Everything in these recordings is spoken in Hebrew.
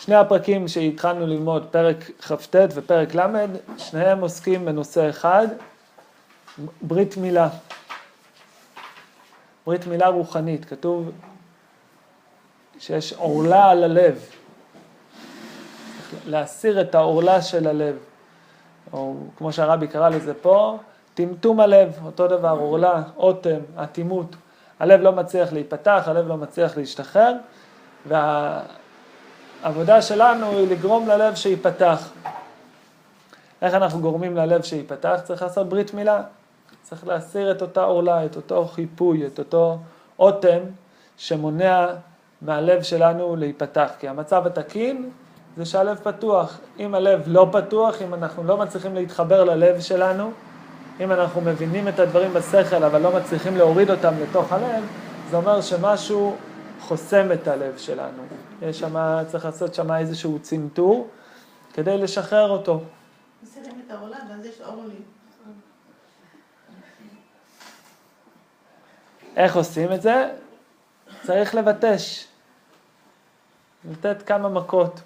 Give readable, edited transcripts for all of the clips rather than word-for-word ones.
שני הפרקים שהתחלנו ללמוד, פרק כ"ט ופרק ל', שניהם עוסקים בנושא אחד, ברית מילה. ברית מילה רוחנית, כתוב שיש עורלה על הלב, להסיר את העורלה של הלב, או כמו שהרבי קרא לזה פה, טמטום הלב, אותו דבר, עורלה, אוטם, אטימות. הלב לא מצליח להיפתח, הלב לא מצליח להשתחרר, והעבודה שלנו היא לגרום ללב שיפתח. איך אנחנו גורמים ללב שיפתח? צריך לעשות ברית מילה. צריך להסיר את אותה עורלה, את אותו חיפוי, את אותו אוטם שמונע מהלב שלנו להיפתח. כי המצב התקין זה שהלב פתוח. אם הלב לא פתוח, אם אנחנו לא מצליחים להתחבר ללב שלנו, אם אנחנו מבינים את הדברים בשכל אבל לא מצליחים להוריד אותם לתוך הלב, זה אומר שמשהו חוסם את הלב שלנו. צריך לעשות שם איזשהו צנתור כדי לשחרר אותו. מסרים את העולם, ואז יש אורלי. איך עושים את זה? צריך לבטש. לתת כמה מכות.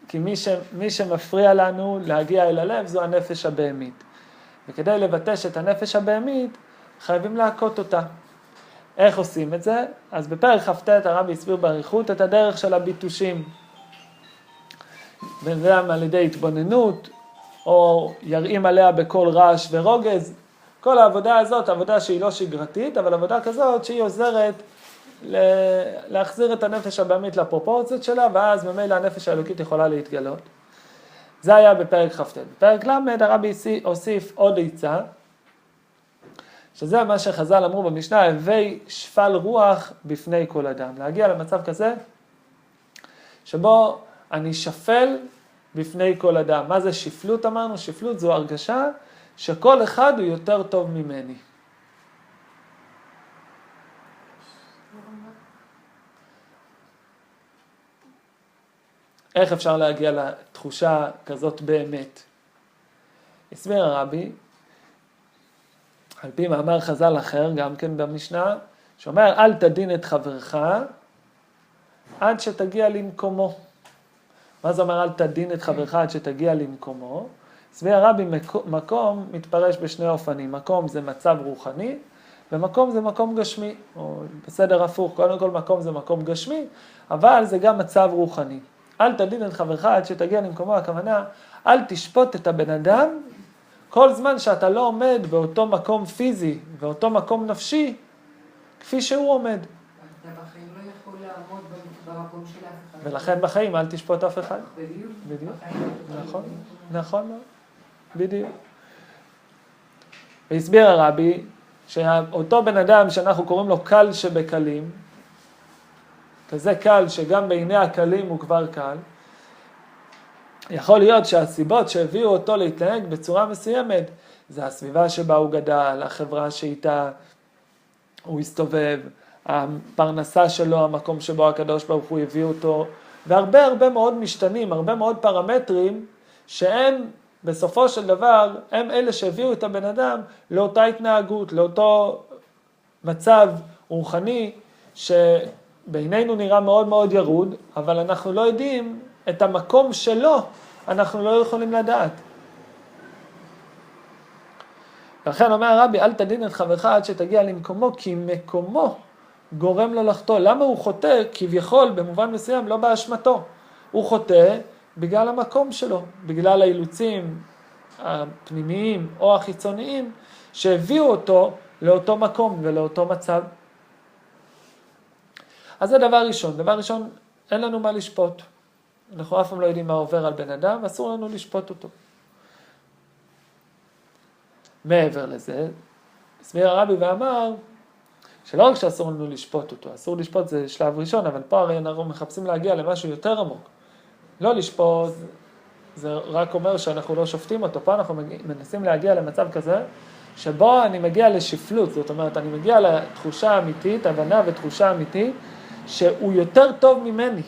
כי מי שמפריע לנו להגיע אל הלב זו הנפש הבהמית. וכדי לבטש את הנפש הבהמית חייבים להכות אותה. איך עושים את זה? אז בפרק כ"ט הרבי הסביר באריכות את הדרך של הביטושים. וגם על ידי התבוננות, או יראים עליה בכל רעש ורוגז. כל העבודה הזאת, עבודה שהיא לא שגרתית, אבל עבודה כזאת שהיא עוזרת להחזיר את הנפש הבהמית לפרופורציות שלה, ואז ממילא הנפש האלוקית יכולה להתגלות. זה היה בפרק כ"ט. בפרק ל' הרבי הוסיף עוד עצה, שזה מה שחז"ל אמרו במשנה, הווי שפל רוח בפני כל אדם. להגיע למצב כזה, שבו אני שפל בפני כל אדם. מה זה שפלות אמרנו? שפלות זו הרגשה שכל אחד הוא יותר טוב ממני. איך אפשר להגיע לתחושה כזאת באמת? הסביר הרבי, על פי מאמר חז"ל אחר, גם כן במשנה, שאומר, אל תדין את חברך עד שתגיע למקומו. מה זה אומר, אל תדין את חברך עד שתגיע למקומו? הסביר הרבי, מקום מתפרש בשני אופנים. מקום זה מצב רוחני, ומקום זה מקום גשמי, או בסדר הפוך, קודם כל מקום זה מקום גשמי, אבל זה גם מצב רוחני. אל תדין את חברך עד שתגיע למקומו, הכוונה, אל תשפוט את הבן אדם, כל זמן שאתה לא עומד באותו מקום פיזי, באותו מקום נפשי, כפי שהוא עומד. אתה בחיים לא יכול לעמוד במקום של אף אחד. ולכן בחיים אל תשפוט אף אחד. בדיוק. נכון, נכון, בדיוק. והסביר הרבי, שאותו בן אדם שאנחנו קוראים לו קל שבקלים, כזה קל שגם בעיני הקלים הוא כבר קל, יכול להיות שהסיבות שהביאו אותו להתנהג בצורה מסוימת, זה הסביבה שבה הוא גדל, החברה שאיתה הוא הסתובב, הפרנסה שלו, המקום שבו הקדוש ברוך הוא הביא אותו, והרבה מאוד משתנים, הרבה מאוד פרמטרים, שהם בסופו של דבר, הם אלה שהביאו את הבן אדם לאותה התנהגות, לאותו מצב רוחני, שבעינינו נראה מאוד מאוד ירוד, אבל אנחנו לא יודעים את המקום שלו, אנחנו לא יכולים לדעת. לכן אומר הרבי, אל תדין את חברך עד שתגיע למקומו, כי מקומו גורם לו לחטוא. למה הוא חוטא? כביכול, במובן מסוים, לא באשמתו. הוא חוטא בגלל המקום שלו, בגלל האילוצים הפנימיים או החיצוניים, שהביאו אותו לאותו מקום ולאותו מצב. אז זה דבר ראשון. דבר ראשון, אין לנו מה לשפוט. אנחנו אף פעם לא יודעים מה עובר על בן אדם, ואסור לנו לשפוט אותו. מעבר לזה, הסביר הרבי ואמר, שלא רק שאסור לנו לשפוט אותו, אסור לשפוט זה שלב ראשון, אבל פה הרי אנחנו מחפשים להגיע למשהו יותר עמוק. לא לשפוט, זה רק אומר שאנחנו לא שופטים אותו. פה אנחנו מנסים להגיע למצב כזה, שבו אני מגיע לשפלות, זאת אומרת, אני מגיע לתחושה אמיתית, הבנה ותחושה אמיתית, שהוא יותר טוב ממני.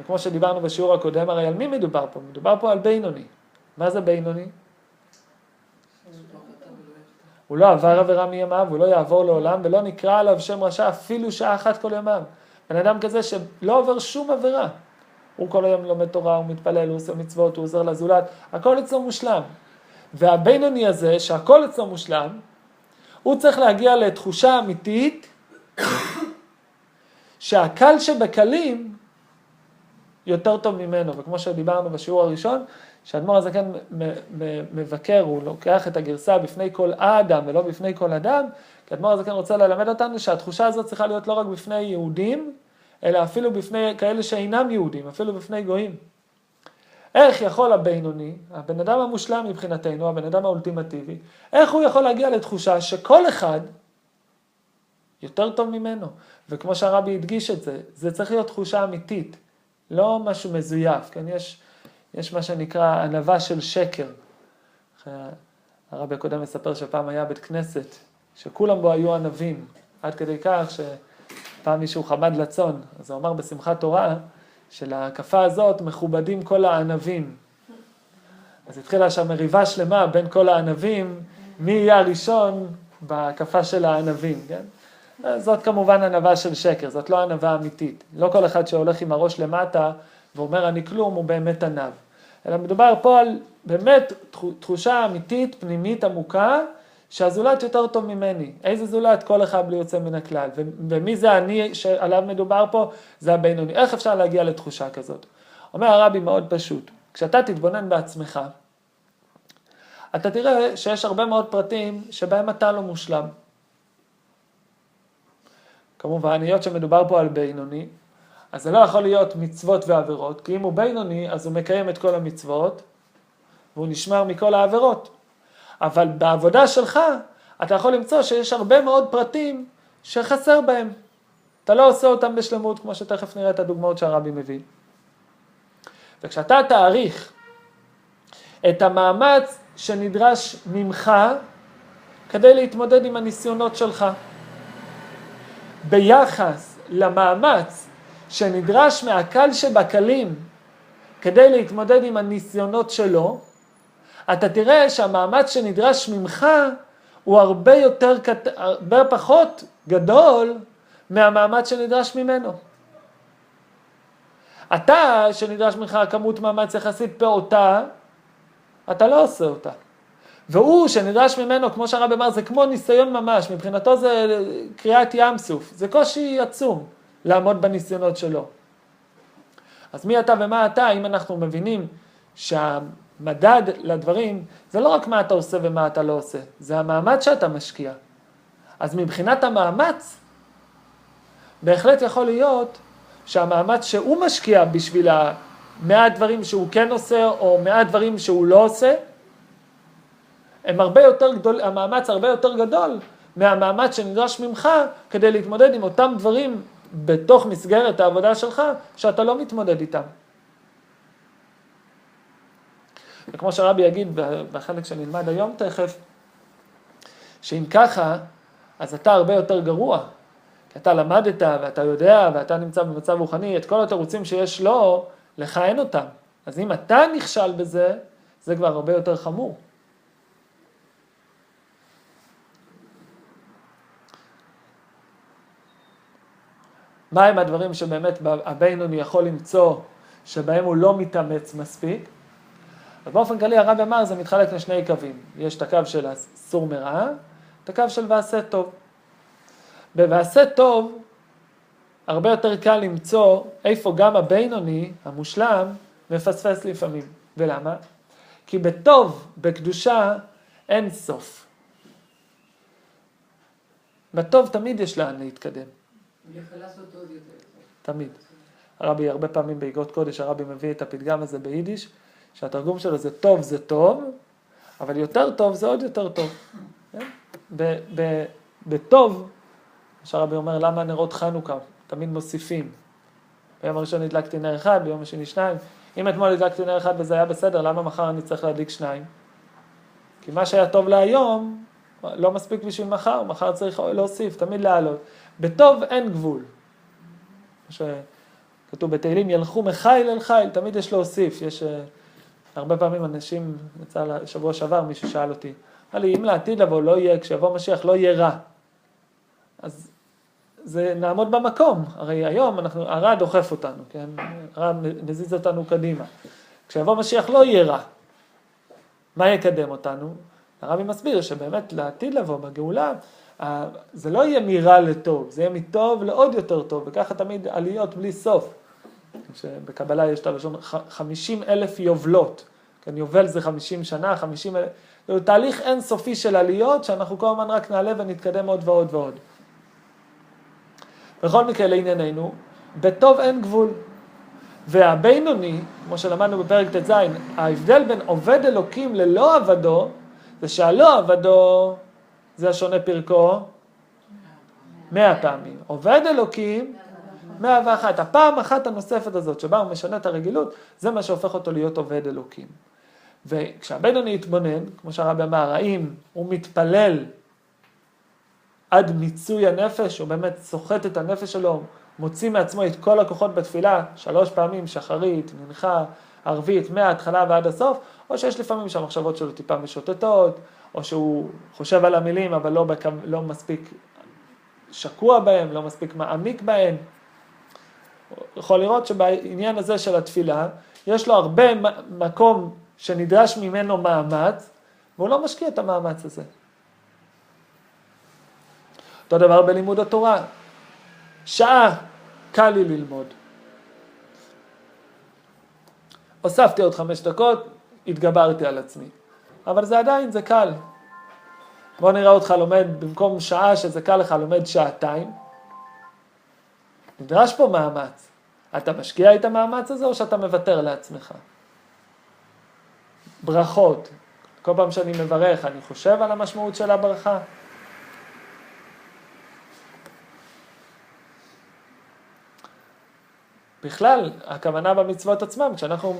וכמו שדיברנו בשיעור הקודם, הרי על מי מדובר פה? מדובר פה על בינוני. מה זה בינוני? הוא לא עבר עבירה מימיו, הוא לא יעבור לעולם, ולא נקרא עליו שם רשע אפילו שעה אחת כל ימיו. בן אדם כזה שלא עובר שום עבירה. הוא כל היום לומד תורה, הוא מתפלל, הוא עושה מצוות, הוא עוזר לזולת, הכל אצלו מושלם. והבינוני הזה, שהכל אצלו מושלם, הוא צריך להגיע לתחושה אמיתית, שהקל שבקלים יותר טוב ממנו. וכמו שדיברנו בשיעור הראשון, שהאדמו"ר הזקן מבקר, הוא לוקח את הגרסה בפני כל האדם ולא בפני כל אדם, כי האדמו"ר הזקן רוצה ללמד אותנו שהתחושה הזאת צריכה להיות לא רק בפני יהודים, אלא אפילו בפני כאלה שאינם יהודים, אפילו בפני גויים. איך יכול הבינוני, הבן אדם המושלם מבחינתנו, הבן אדם האולטימטיבי, איך הוא יכול להגיע לתחושה שכל אחד יותר טוב ממנו? וכמו שהרבי הדגיש את זה, זה צריך להיות תחושה אמיתית, לא משהו מזויף, כן? יש מה שנקרא ענווה של שקר. הרבי הקודם מספר שפעם היה בית כנסת, שכולם בו היו ענבים, עד כדי כך שפעם מישהו חמד לצון, אז הוא אמר בשמחת תורה, שלהקפה הזאת מכובדים כל הענבים. אז התחילה שם מריבה שלמה בין כל הענבים, מי יהיה הראשון בהקפה של הענבים, כן? זאת כמובן ענווה של שקר, זאת לא ענווה אמיתית. לא כל אחד שהולך עם הראש למטה ואומר אני כלום, הוא באמת ענב. אלא מדובר פה על באמת תחושה אמיתית, פנימית, עמוקה, שהזולת יותר טוב ממני. איזה זולת? כל אחד בלי יוצא מן הכלל. ומי זה אני שעליו מדובר פה? זה הבינוני. איך אפשר להגיע לתחושה כזאת? אומר הרבי מאוד פשוט. כשאתה תתבונן בעצמך, אתה תראה שיש הרבה מאוד פרטים שבהם אתה לא מושלם. כמובן, היות שמדובר פה על בינוני, אז זה לא יכול להיות מצוות ועבירות, כי אם הוא בינוני, אז הוא מקיים את כל המצוות, והוא נשמר מכל העבירות. אבל בעבודה שלך, אתה יכול למצוא שיש הרבה מאוד פרטים שחסר בהם. אתה לא עושה אותם בשלמות, כמו שתכף נראה את הדוגמאות שהרבי מביא. וכשאתה תעריך את המאמץ שנדרש ממך, כדי להתמודד עם הניסיונות שלך, ביחס למאמץ שנדרש מהקל שבקלים כדי להתמודד עם הניסיונות שלו, אתה תראה שהמאמץ שנדרש ממך הוא הרבה פחות גדול מהמאמץ שנדרש ממנו. אתה שנדרש ממך כמות מאמץ יחסית פעוטה, אתה לא עושה אותה. והוא שנדרש ממנו, כמו שהרב אמר, זה כמו ניסיון ממש, מבחינתו זה קריאת ים סוף, זה קושי עצום לעמוד בניסיונות שלו. אז מי אתה ומה אתה, אם אנחנו מבינים שהמדד לדברים, זה לא רק מה אתה עושה ומה אתה לא עושה, זה המאמץ שאתה משקיע. אז מבחינת המאמץ, בהחלט יכול להיות שהמאמץ שהוא משקיע בשביל המעט דברים שהוא כן עושה, או מעט דברים שהוא לא עושה, המאמץ הרבה יותר גדול מהמאמץ שנדרש ממך כדי להתמודד עם אותם דברים בתוך מסגרת העבודה שלך שאתה לא מתמודד איתם. וכמו שהרבי יגיד בחלק שנלמד היום תכף, שאם ככה, אז אתה הרבה יותר גרוע. כי אתה למדת ואתה יודע ואתה נמצא במצב רוחני, את כל התירוצים שיש לו, לך אין אותם. אז אם אתה נכשל בזה, זה כבר הרבה יותר חמור. מה הם הדברים שבאמת הבינוני יכול למצוא, שבהם הוא לא מתאמץ מספיק? אז באופן כללי הרב אמר, זה מתחלק לשני קווים. יש את הקו של סור מרע, את הקו של ועשה טוב. בוועשה טוב, הרבה יותר קל למצוא איפה גם הבינוני, המושלם, מפספס לפעמים. ולמה? כי בטוב, בקדושה, אין סוף. בטוב תמיד יש לאן להתקדם. הוא יכול לעשות עוד יותר. תמיד. הרבי, הרבה פעמים באגרות קודש, הרבי מביא את הפתגם הזה ביידיש, שהתרגום שלו זה טוב, אבל יותר טוב זה עוד יותר טוב. בטוב, שהרבי אומר, למה נרות חנוכה? תמיד מוסיפים. ביום הראשון הדלקתי נר אחד, ביום השני 2. אם אתמול הדלקתי נר אחד וזה היה בסדר, למה מחר אני צריך להדליק 2? כי מה שהיה טוב להיום, לא מספיק בשביל מחר צריך להוסיף, תמיד לעלות. בטוב אין גבול. כתוב בתהילים, ילכו מחיל אל חיל, תמיד יש להוסיף. יש הרבה פעמים אנשים, יצא שבוע שעבר, מישהו שאל אותי, אמר לי, אם לעתיד לבוא לא יהיה, כשיבוא משיח לא יהיה רע. אז זה נעמוד במקום. הרי היום הרע דוחף אותנו, כן? הרע מזיז אותנו קדימה. כשיבוא משיח לא יהיה רע. מה יקדם אותנו? הרבי מסביר שבאמת לעתיד לבוא בגאולה, זה לא יהיה מרע לטוב, זה יהיה מטוב לעוד יותר טוב, וככה תמיד עליות בלי סוף. שבקבלה יש את הלשון 50,000 יובלות, כן, יובל זה 50 שנה, 50,000, זה תהליך אינסופי של עליות, שאנחנו כל הזמן רק נעלה ונתקדם עוד ועוד ועוד. בכל מקרה לענייננו, בטוב אין גבול. והבינוני, כמו שלמדנו בפרק ט"ז, ההבדל בין עובד אלוקים ללא עבדו, זה שהלא עבדו, זה השונה פרקו, 100 פעמים. עובד אלוקים, 101. הפעם אחת הנוספת הזאת, שבה הוא משנה את הרגילות, זה מה שהופך אותו להיות עובד אלוקים. וכשהבינוני יתבונן, כמו שהרבי אמר, האם הוא מתפלל עד מיצוי הנפש, הוא באמת סוחט את הנפש שלו, מוציא מעצמו את כל הכוחות בתפילה, 3 פעמים, שחרית, מנחה, ערבית, מההתחלה ועד הסוף, או שיש לפעמים שהמחשבות שלו טיפה משוטטות, או שהוא חושב על המילים, אבל לא מספיק שקוע בהם, לא מספיק מעמיק בהם. יכול לראות שבעניין הזה של התפילה, יש לו הרבה מקום שנדרש ממנו מאמץ, והוא לא משקיע את המאמץ הזה. אותו דבר בלימוד התורה. שעה קל לי ללמוד. הוספתי עוד 5 דקות, התגברתי על עצמי. אבל זה עדיין, זה קל. בוא נראה אותך לומד, במקום שעה שזה קל לך, לומד 2 שעות. נדרש פה מאמץ. אתה משקיע את המאמץ הזה או שאתה מוותר לעצמך? ברכות. כל פעם שאני מברך, אני חושב על המשמעות של הברכה. בכלל, הכוונה במצוות עצמם, כשאנחנו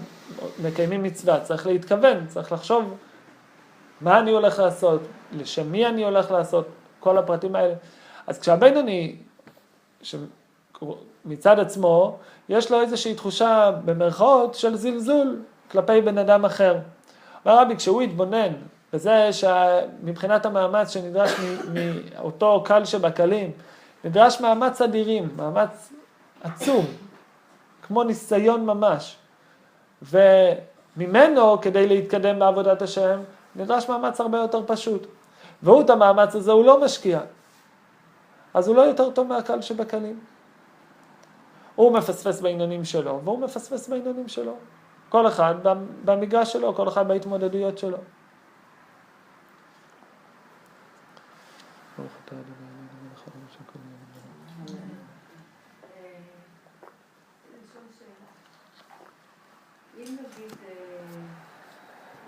מקיימים מצווה, צריך להתכוון, צריך לחשוב מה אני הולך לעשות, לשם מי אני הולך לעשות, כל הפרטים האלה. אז כשהבינוני, מצד עצמו, יש לו איזושהי תחושה במרכאות של זלזול כלפי בן אדם אחר. והרבי, כשהוא יתבונן בזה שמבחינת המאמץ שנדרש מאותו קל שבקלים, נדרש מאמץ אדירים, מאמץ עצום, כמו ניסיון ממש. וממנו, כדי להתקדם בעבודת השם, נדרש מאמץ הרבה יותר פשוט. והוא את המאמץ הזה הוא לא משקיע. אז הוא לא יותר טוב מהקל שבקלים. הוא מפספס בעניינים שלו, והוא מפספס בעניינים שלו. כל אחד במגרש שלו, כל אחד בהתמודדויות שלו. אם נגיד,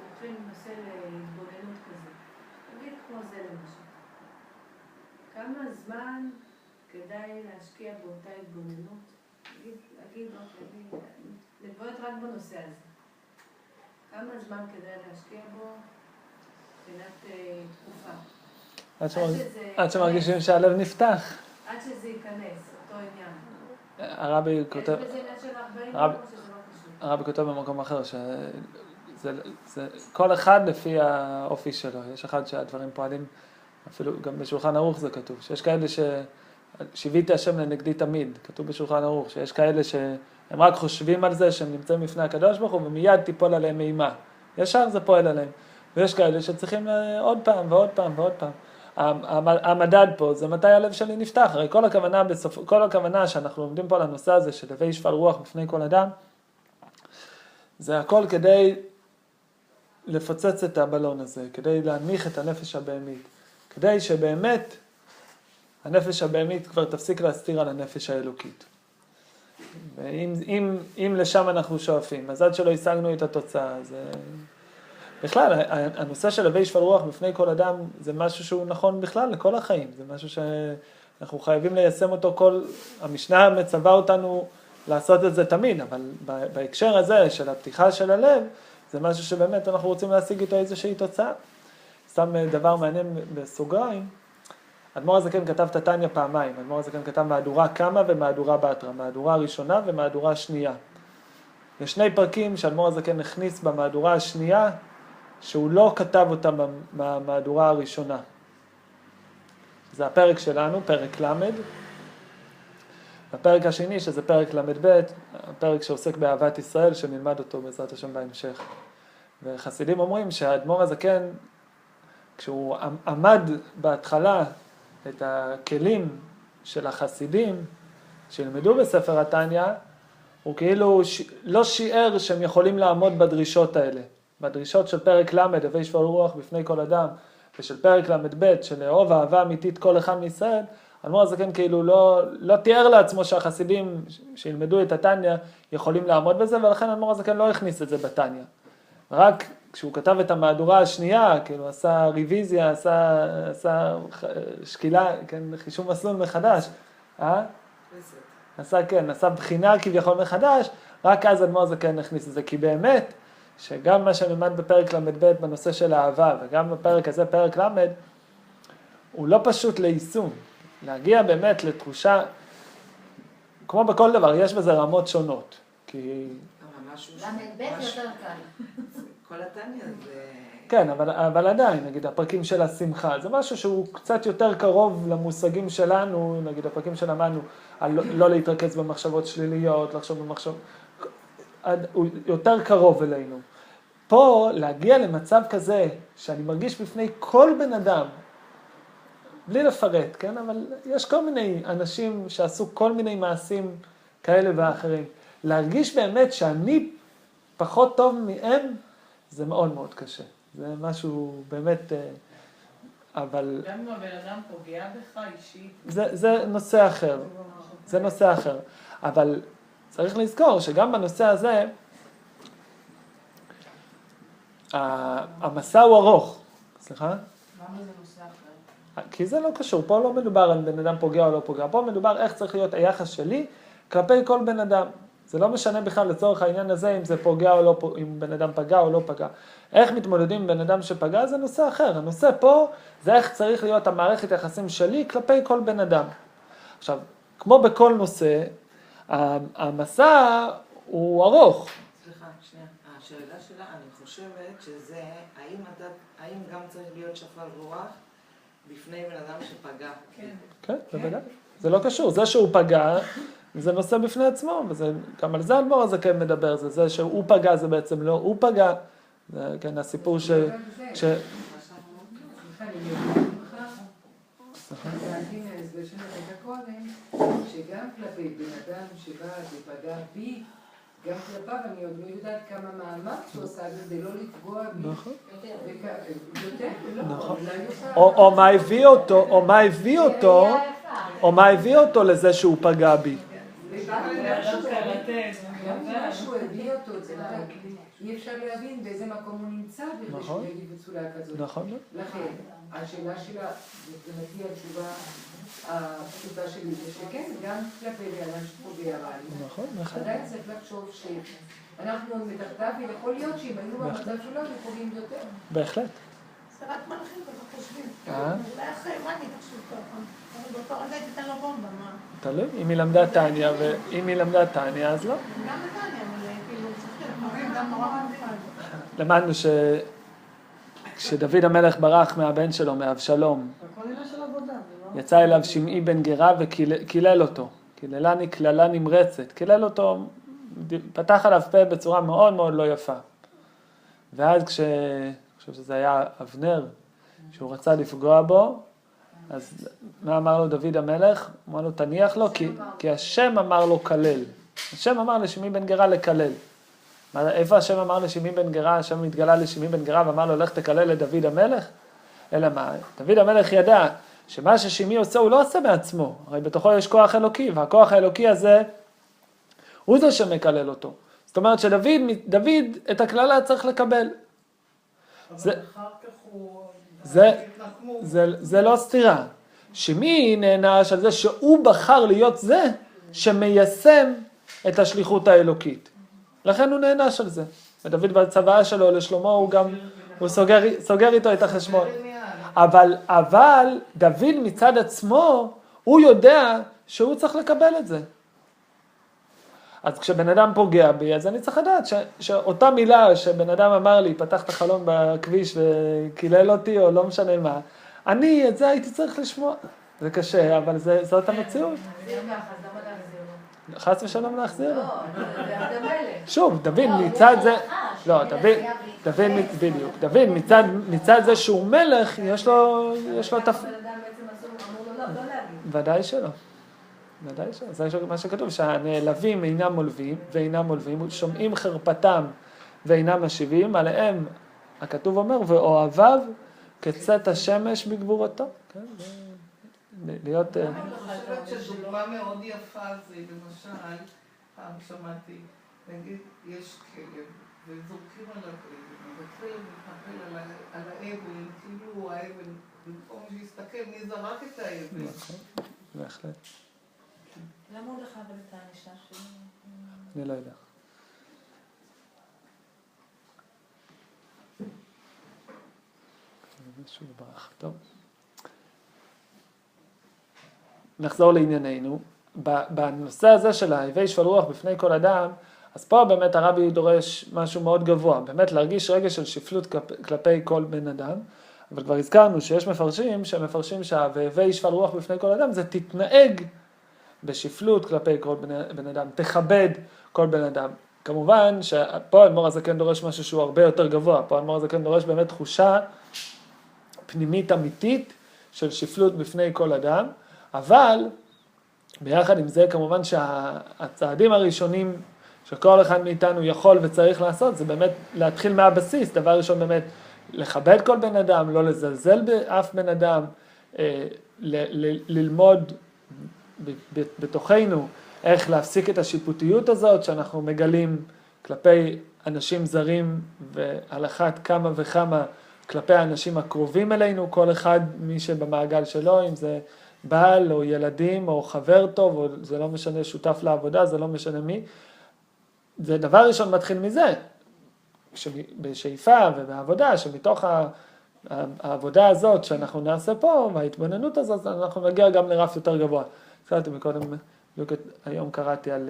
לוקחים נושא להתבוננות כזה, נגיד כמו זה למשל, כמה זמן כדאי להשקיע באותה התבוננות? להגיד, להתבוננות רק בנושא הזה. כמה זמן כדאי להשקיע בו מבחינת תקופה? עד שמרגישים שהלב נפתח. עד שזה ייכנס, אותו עניין. הרבי כותב... יש בזה עניין של 40 או שזה לא קשור? הרבי כותב במקום אחר, כל אחד לפי האופי שלו. יש אחד שהדברים פועלים, אפילו גם בשולחן ערוך זה כתוב, שיש כאלה שיוויתי השם לנגדי תמיד, כתוב בשולחן ערוך, שיש כאלה שהם רק חושבים על זה, שהם נמצאים לפני הקדוש ברוך הוא, ומיד תיפול עליהם אימה. ישר זה פועל עליהם. ויש כאלה שצריכים עוד פעם ועוד פעם ועוד פעם. המדד פה זה מתי הלב שלי נפתח. הרי כל הכוונה שאנחנו לומדים פה על הנושא הזה, של הווי שפל רוח בפני כל אדם, זה הכל כדי לפוצץ את הבלון הזה, כדי להנמיך את הנפש הבהמית, כדי שבאמת הנפש הבהמית כבר תפסיק להסתיר על הנפש האלוקית. ואם לשם אנחנו שואפים, אז עד שלא השגנו את התוצאה, זה... בכלל, הנושא של הווי שפל רוח בפני כל אדם, זה משהו שהוא נכון בכלל לכל החיים, זה משהו שאנחנו חייבים ליישם אותו המשנה מצווה אותנו לעשות את זה תמיד, אבל בהקשר הזה של הפתיחה של הלב, זה משהו שבאמת אנחנו רוצים להשיג איתו איזושהי תוצאה. סתם דבר מעניין בסוגריים, אדמו"ר הזקן כתב את התניא פעמיים, אדמו"ר הזקן כתב מהדורה קמא ומהדורה בתרא, מהדורה הראשונה ומהדורה השנייה. יש 2 פרקים שאדמו"ר הזקן הכניס במהדורה השנייה, שהוא לא כתב אותם במהדורה הראשונה. זה הפרק שלנו, פרק למד, לפרק השני, שזה פרק ל"ב, הפרק שעוסק באהבת ישראל, שנלמד אותו בעזרת השם בהמשך. וחסידים אומרים שהאדמו"ר הזקן, כשהוא עמד בהתחלה את הכלים של החסידים שילמדו בספר התניא, הוא כאילו לא שיער שהם יכולים לעמוד בדרישות האלה. בדרישות של פרק ל', הווי שפל רוח בפני כל אדם, ושל פרק ל"ב, של לאהוב אהבה אמיתית כל אחד מישראל, האדמו"ר הזקן כאילו לא תיאר לעצמו שהחסידים שילמדו את התניא יכולים לעמוד בזה, ולכן האדמו"ר הזקן לא הכניס את זה בתניא. רק כשהוא כתב את המהדורה השנייה, כאילו עשה ריוויזיה, עשה שקילה, כן, חישוב מסלול מחדש, עשה בחינה כביכול מחדש, רק אז האדמו"ר הזקן הכניס את זה, כי באמת, שגם מה שנלמד בפרק ל"ב בנושא של האהבה, וגם בפרק הזה, פרק ל', הוא לא פשוט ליישום. להגיע באמת לתחושה, כמו בכל דבר, יש בזה רמות שונות. כי... ל"ב יותר קל. כל התניא זה... כן, אבל עדיין, נגיד, הפרקים של השמחה, זה משהו שהוא קצת יותר קרוב למושגים שלנו, נגיד, הפרקים שלמדנו, על לא להתרכז במחשבות שליליות, לחשוב במחשבות... הוא יותר קרוב אלינו. פה, להגיע למצב כזה, שאני מרגיש בפני כל בן אדם, בלי לפרט, כן? אבל יש כל מיני אנשים שעשו כל מיני מעשים כאלה ואחרים. להרגיש באמת שאני פחות טוב מהם, זה מאוד מאוד קשה. זה משהו באמת, אבל... גם אם הבן אדם פוגע בך אישית. זה נושא אחר. זה נושא אחר. אבל צריך לזכור שגם בנושא הזה, המסע הוא ארוך. סליחה? למה זה נושא אחר? כי זה לא קשור. פה לא מדובר על בן אדם פוגע או לא פוגע. פה מדובר איך צריך להיות היחס שלי כלפי כל בן אדם. זה לא משנה בכלל לצורך העניין הזה אם זה פוגע או לא, אם בן אדם פגע או לא פגע. איך מתמודדים עם בן אדם שפגע זה נושא אחר. הנושא פה זה איך צריך להיות המערכת יחסים שלי כלפי כל בן אדם. עכשיו, כמו בכל נושא, המסע הוא ארוך. סליחה, שנייה. השאלה שלה, אני חושבת שזה, האם גם צריך להיות שפל רוח בפני בן אדם שפגע? כן, בוודאי. זה לא קשור. זה שהוא פגע, זה נושא בפני עצמו, גם על זה האדמו"ר הזקן מדבר, זה שהוא פגע, זה בעצם לא הוא פגע, זה כן הסיפור סליחה, אני יודעת ממך, להבין ההסבר שלך קודם, שגם כלפי בן אדם שבא ופגע בי, גם כלפיו אני עוד לא יודעת כמה מאמץ הוא עושה כדי לא לפגוע בי. נכון. יותר, לא. נכון. או מה הביא אותו לזה שהוא פגע בי. גם משהו הביא אותו, אי אפשר להבין באיזה מקום הוא נמצא בכדי שהוא יגיד בצורה כזאת. נכון. לכן, השאלה שלה, מבחינתי התשובה הפשוטה שלי זה שכן, גם כלפי אדם שפוגע בנו. נכון. עדיין צריך לחשוב שאנחנו מתחתיו, ויכול להיות שאם היינו במצב שלו, אנחנו פוגעים יותר. בהחלט. זה רק מלכים ככה חושבים. אולי אחרי מה אני תחשוב ככה? אבל באותו רגע תיתן לו בומבה, מה? תלוי, אם היא למדה תניא, ואם היא למדה תניא, אז לא. גם בטניה, אבל כאילו צריך למורים גם נורא מיוחד. למדנו כשדוד המלך ברח מהבן שלו, מאבשלום, הכל עניין של עבודה, זה לא... יצא אליו שמעי בן גרה וקילל אותו. קיללני קללה נמרצת. קילל אותו, פתח עליו פה בצורה מאוד מאוד לא יפה. ואז אני חושב שזה היה אבנר, שהוא רצה לפגוע בו, אז מה אמר לו דוד המלך? אמר לו תניח לו, כי השם אמר לו כלל. השם אמר לשמעי בן גרה לקלל. איפה השם אמר לשמעי בן גרה? השם התגלה לשמעי בן גרה ואמר לו לך תקלל לדוד המלך? אלא מה? דוד המלך ידע שמה ששמעי עושה הוא לא עושה מעצמו. הרי בתוכו יש כוח אלוקי, והכוח האלוקי הזה הוא זה שמקלל אותו. זאת אומרת שדוד את הכללה צריך לקבל. אבל אחר כך הוא... זה לא סתירה. שמי נענש על זה שהוא בחר להיות זה שמיישם את השליחות האלוקית. לכן הוא נענש על זה. ודוד בצוואה שלו לשלמה הוא סוגר איתו את החשבון. אבל דוד מצד עצמו הוא יודע שהוא צריך לקבל את זה. אז כשבן אדם פוגע בי, אז אני צריך לדעת שאותה מילה שבן אדם אמר לי, פתח את החלון בכביש וקילל אותי או לא משנה מה, אני את זה הייתי צריך לשמוע. זה קשה, אבל זאת המציאות. זה ככה, אז למה להחזיר חס ושלום להחזיר לו. לא, זה המלך. שוב, דוד מצד זה, לא, דוד מצד זה שהוא מלך, יש לו תפקיד. בן אדם בעצם אמור לו לא להגיד. ודאי שלא. ודאי שלא. זה מה שכתוב, שהנעלבים אינם מולווים, שומעים חרפתם ואינם משיבים, עליהם הכתוב אומר, ואוהביו כצאת השמש בגבורתו. כן, להיות... אני חושבת שדוגמה מאוד יפה זה, למשל, פעם שמעתי, נגיד, יש כלב, וזורקים עליו אבן, וכלב מתנפל על האבן, כאילו האבן, במקום שיסתכל מי זרק את האבן. בהחלט. למה הוא דחה אבל את האישה שלו? אני לא יודע. משהו ברח. טוב. נחזור לענייננו. בנושא הזה של ההווי שפל רוח בפני כל אדם, אז פה באמת הרבי דורש משהו מאוד גבוה, באמת להרגיש רגש של שפלות כלפי כל בן אדם, אבל כבר הזכרנו שיש מפרשים שמפרשים שההווי שפל רוח בפני כל אדם, זה תתנהג בשפלות כלפי כל בן אדם, תכבד כל בן אדם. כמובן שפה האדמו"ר הזקן דורש משהו שהוא הרבה יותר גבוה, פה האדמו"ר הזקן דורש באמת תחושה פנימית אמיתית של שפלות בפני כל אדם, אבל ביחד עם זה כמובן שהצעדים הראשונים שכל אחד מאיתנו יכול וצריך לעשות, זה באמת להתחיל מהבסיס, דבר ראשון באמת לכבד כל בן אדם, לא לזלזל באף בן אדם, ללמוד בתוכנו איך להפסיק את השיפוטיות הזאת שאנחנו מגלים כלפי אנשים זרים ועל אחת כמה וכמה כלפי האנשים הקרובים אלינו, כל אחד מי שבמעגל שלו, אם זה בעל או ילדים או חבר טוב, או זה לא משנה שותף לעבודה, זה לא משנה מי. זה דבר ראשון מתחיל מזה, בשאיפה ובעבודה, שמתוך העבודה הזאת שאנחנו נעשה פה, וההתבוננות הזאת, אנחנו נגיע גם לרף יותר גבוה. קראתי מקודם, היום קראתי על,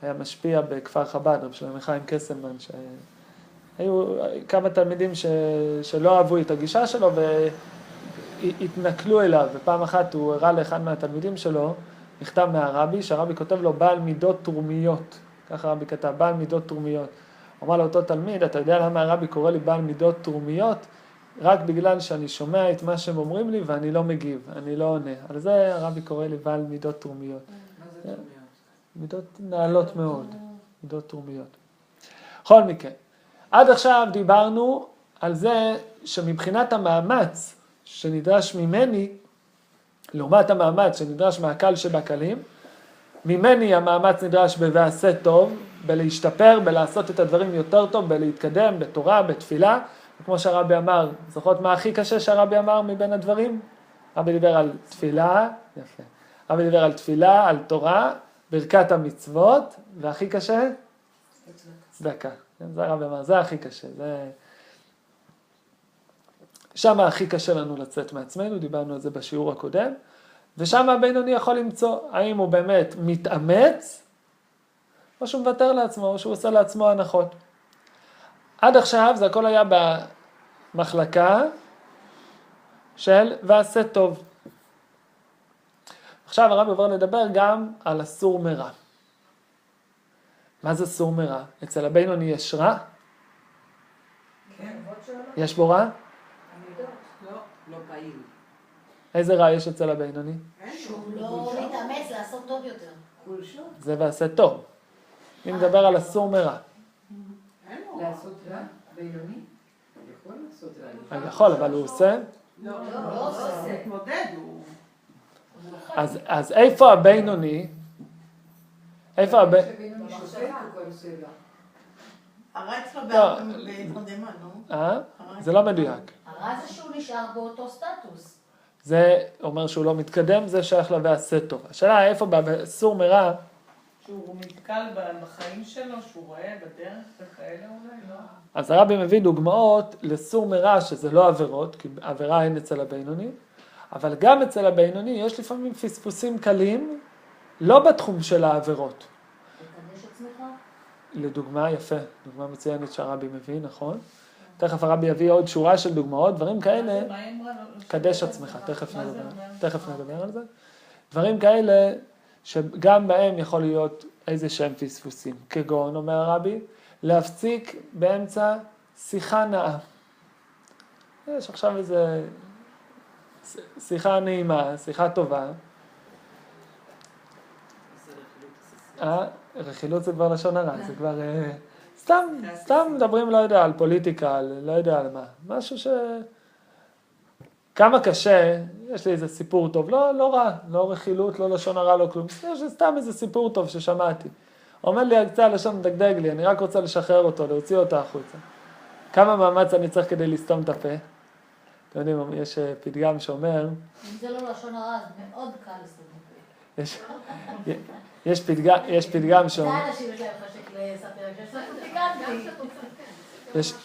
היה משפיע בכפר חב"ד, רב שלמה חיים קסלמן, שהיו כמה תלמידים שלא אהבו את הגישה שלו, והתנכלו אליו, ופעם אחת הוא הראה לאחד מהתלמידים שלו, מכתב מהרבי, שהרבי כותב לו בעל מידות תרומיות, ככה הרבי כתב, בעל מידות תרומיות. הוא אמר לאותו תלמיד, אתה יודע למה הרבי קורא לי בעל מידות תרומיות? רק בגלל שאני שומע את מה שהם אומרים לי ואני לא מגיב, אני לא עונה. על זה הרבי קורא לי בעל מידות תרומיות. מה זה תרומיות? מידות נעלות מאוד, מידות תרומיות. בכל מקרה, עד עכשיו דיברנו על זה שמבחינת המאמץ שנדרש ממני, לעומת המאמץ שנדרש מהקל שבקלים, ממני המאמץ נדרש ב"ועשה טוב", בלהשתפר, בלעשות את הדברים יותר טוב, בלהתקדם, בתורה, בתפילה. כמו שהרבי אמר, זוכרות מה הכי קשה שהרבי אמר מבין הדברים? הרבי דיבר על תפילה, יפה. הרבי דיבר על תפילה, על תורה, ברכת המצוות, והכי קשה? צדקה. זה הרבי אמר, זה הכי קשה. שם הכי קשה לנו לצאת מעצמנו, דיברנו על זה בשיעור הקודם, ושם הבינוני יכול למצוא האם הוא באמת מתאמץ, או שהוא מוותר לעצמו, או שהוא עושה לעצמו הנחות. עד עכשיו זה הכל היה במחלקה של ועשה טוב. עכשיו הרב עובר לדבר גם על אסור מרע. מה זה אסור מרע? אצל הבינוני יש רע? כן. יש בו רע? לא פעיל. איזה רע יש אצל הבינוני? שהוא לא מתאמץ לעשות טוב יותר. חולשות. זה ועשה טוב. אני מדבר על אסור מרע. לעשות רע בינוני? יכול לעשות רע. אני יכול, אבל הוא עושה. לא, לא עושה. מתמודד, הוא... אז איפה הבינוני? איפה הבינוני? שבינוני שופט הוא כבר עושה רע. הרע אצלו לא. בהתרדמה, נו. זה לא מדויק. הרע זה שהוא נשאר באותו סטטוס. זה אומר שהוא לא מתקדם, זה שייך ל"ועשה טוב". השאלה איפה באסור מרע, שהוא נתקל בחיים שלו, שהוא רואה בדרך וכאלה אולי, לא? אז הרבי מביא דוגמאות לסור מרע שזה לא עבירות, כי עבירה אין אצל הבינוני, אבל גם אצל הבינוני יש לפעמים פספוסים קלים, לא בתחום של העבירות. לקדש עצמך? לדוגמה, יפה, דוגמה מצוינת שהרבי מביא, נכון? תכף הרבי יביא עוד שורה של דוגמאות, דברים כאלה, קדש עצמך, תכף נדבר על זה. דברים כאלה שגם בהם יכול להיות איזה שהם פספוסים. כגון, אומר הרבי, להפסיק באמצע שיחה נאה. יש עכשיו איזה שיחה נעימה, שיחה טובה. רכילות זה כבר לשון הרע, זה כבר סתם מדברים, לא יודע, על פוליטיקה, לא יודע על מה. משהו כמה קשה, יש לי איזה סיפור טוב, לא רע, לא רכילות, לא לשון הרע, לא כלום. יש סתם איזה סיפור טוב ששמעתי. אומר לי, הקצה הלשון מדגדג לי, אני רק רוצה לשחרר אותו, להוציא אותו החוצה. כמה מאמץ אני צריך כדי לסתום את הפה? אתם יודעים, יש פתגם שאומר... אם זה לא לשון הרע, זה מאוד קל לסתום את הפה. יש פתגם שאומר... זה אנשים יש להם חשק לספר, שיש לך פתיקנטי.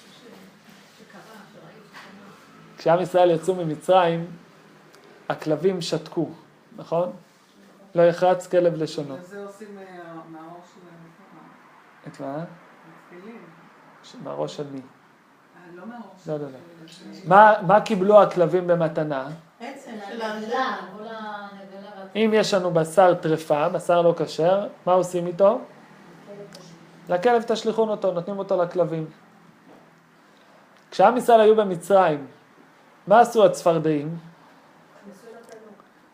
כשעם ישראל יצאו ממצרים, הכלבים שתקו, נכון? לא יחרץ כלב לשונו. וזה עושים מהראש שלהם. את מה? מתחילים. מהראש של מי? לא מהראש. לא, לא, לא. מה קיבלו הכלבים במתנה? עצם של נבלה, הנבלה. כל הנבלה. אם יש לנו בשר טרפה, בשר לא כשר, מה עושים איתו? לכלב תשליכון אותו, נותנים אותו לכלבים. כשעם ישראל היו במצרים, מה עשו הצפרדעים?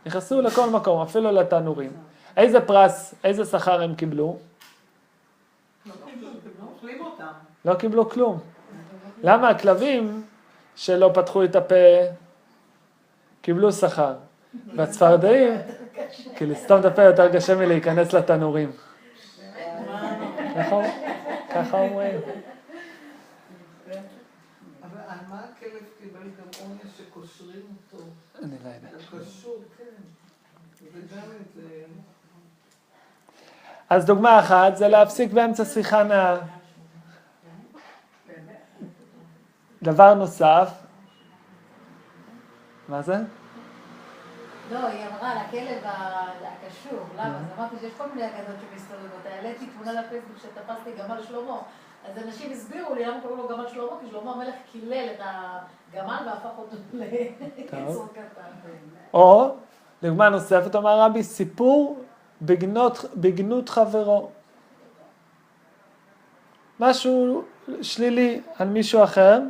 נכנסו לכל מקום, אפילו לתנורים. איזה פרס, איזה שכר הם קיבלו? אוכלים אותם. לא קיבלו כלום. למה הכלבים שלא פתחו את הפה קיבלו שכר? והצפרדעים, כי לסתום את הפה יותר קשה מלהיכנס לתנורים. נכון? ככה אומרים. אבל על מה הכלב קיבל גם עונש שקושרים אותו? אני לא יודע. הוא קשור, כן. וגם את זה... אז דוגמה אחת זה להפסיק באמצע שיחה נאה. דבר נוסף, מה זה? לא, היא אמרה לכלב הקשור, למה? אז אמרתי שיש כל מיני אגדות שמסתובבות. העליתי תמונה לפייסבוק שתפסתי גמל שלמה. אז אנשים הסבירו לי למה קוראים לו גמל שלמה, כי שלמה המלך קילל את הגמל והפך אותו ליצור קטן. או, דוגמה נוספת, אומר רבי, סיפור בגנות חברו. משהו שלילי על מישהו אחר,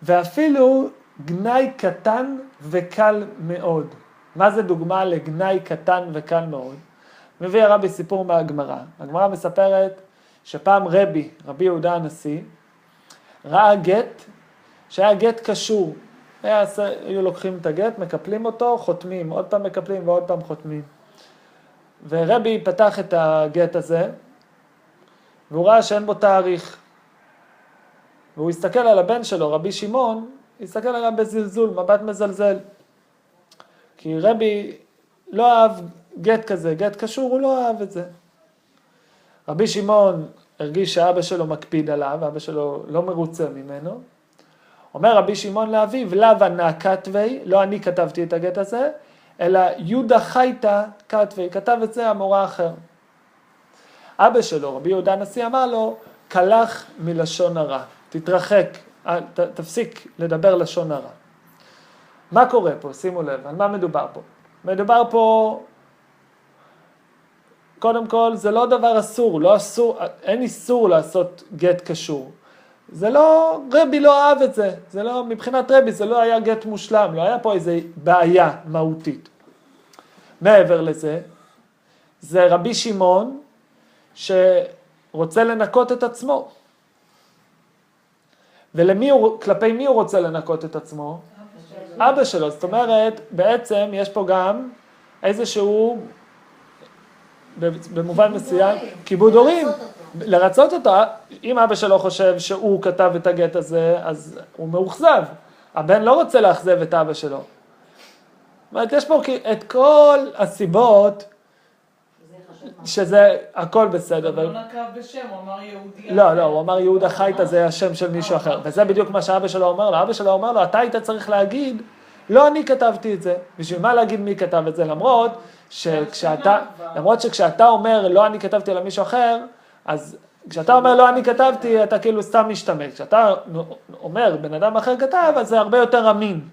ואפילו גנאי קטן וקל מאוד. מה זה דוגמה לגנאי קטן וקל מאוד? מביא הרבי סיפור מהגמרא. הגמרא מספרת שפעם רבי יהודה הנשיא, ראה גט שהיה גט קשור. היו לוקחים את הגט, מקפלים אותו, חותמים, עוד פעם מקפלים ועוד פעם חותמים. ורבי פתח את הגט הזה, והוא ראה שאין בו תאריך. והוא הסתכל על הבן שלו, רבי שמעון, הסתכל עליו בזלזול, מבט מזלזל. כי רבי לא אהב גט כזה, גט קשור, הוא לא אהב את זה. רבי שמעון הרגיש שאבא שלו מקפיד עליו, אבא שלו לא מרוצה ממנו. אומר רבי שמעון לאביו, לאו ענה כתבי, לא אני כתבתי את הגט הזה, אלא יהודה חייטה כתבי, כתב את זה המורה אחר. אבא שלו, רבי יהודה הנשיא, אמר לו, קלח מלשון הרע, תתרחק, תפסיק לדבר לשון הרע. מה קורה פה? שימו לב, על מה מדובר פה? מדובר פה, קודם כל, זה לא דבר אסור, לא אסור, אין איסור לעשות גט קשור. זה לא, רבי לא אהב את זה, זה לא, מבחינת רבי זה לא היה גט מושלם, לא היה פה איזה בעיה מהותית. מעבר לזה, זה רבי שמעון שרוצה לנקות את עצמו. כלפי מי הוא רוצה לנקות את עצמו? אבא שלו. זאת אומרת, בעצם יש פה גם איזשהו, במובן מסוים, כיבוד הורים. לרצות אותו. אם אבא שלו חושב שהוא כתב את הגט הזה, אז הוא מאוכזב. הבן לא רוצה לאכזב את אבא שלו. זאת אומרת, יש פה את כל הסיבות שזה הכל בסדר. הוא לא נקב בשם, הוא אמר יהודי. לא, הוא אמר יהודה חייטה, זה השם של מישהו אחר. וזה בדיוק מה שאבא שלו אומר לו. אבא שלו אומר לו, אתה היית צריך להגיד, לא אני כתבתי את זה. בשביל מה להגיד מי כתב את זה? למרות שכשאתה אומר לא אני כתבתי אלא מישהו אחר, אז כשאתה אומר לא אני כתבתי, אתה כאילו סתם משתמש. כשאתה אומר בן אדם אחר כתב, אז זה הרבה יותר אמין.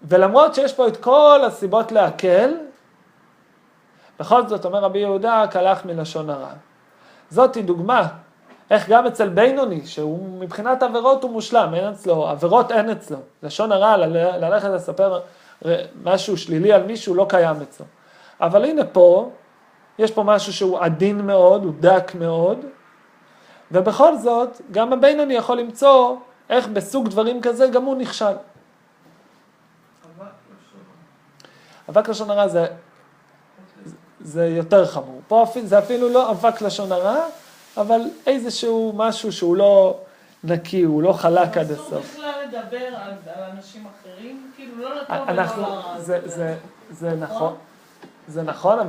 ולמרות שיש פה את כל הסיבות להקל, בכל זאת, אומר רבי יהודה, קלח מלשון הרע. זאת היא דוגמה, איך גם אצל בינוני, שהוא מבחינת עבירות הוא מושלם, אין אצלו, עבירות אין אצלו. לשון הרע, ללכת לספר משהו שלילי על מישהו, לא קיים אצלו. אבל הנה פה, יש פה משהו שהוא עדין מאוד, הוא דק מאוד, ובכל זאת, גם הבינוני יכול למצוא איך בסוג דברים כזה גם הוא נכשל. אבק לשון הרע זה יותר חמור. פה זה אפילו לא אבק לשון הרע, אבל איזשהו משהו שהוא לא נקי, הוא לא חלק עד הסוף. אסור בכלל לדבר על אנשים אחרים, כאילו לא לטוב ולא לרע. זה נכון. זה נכון,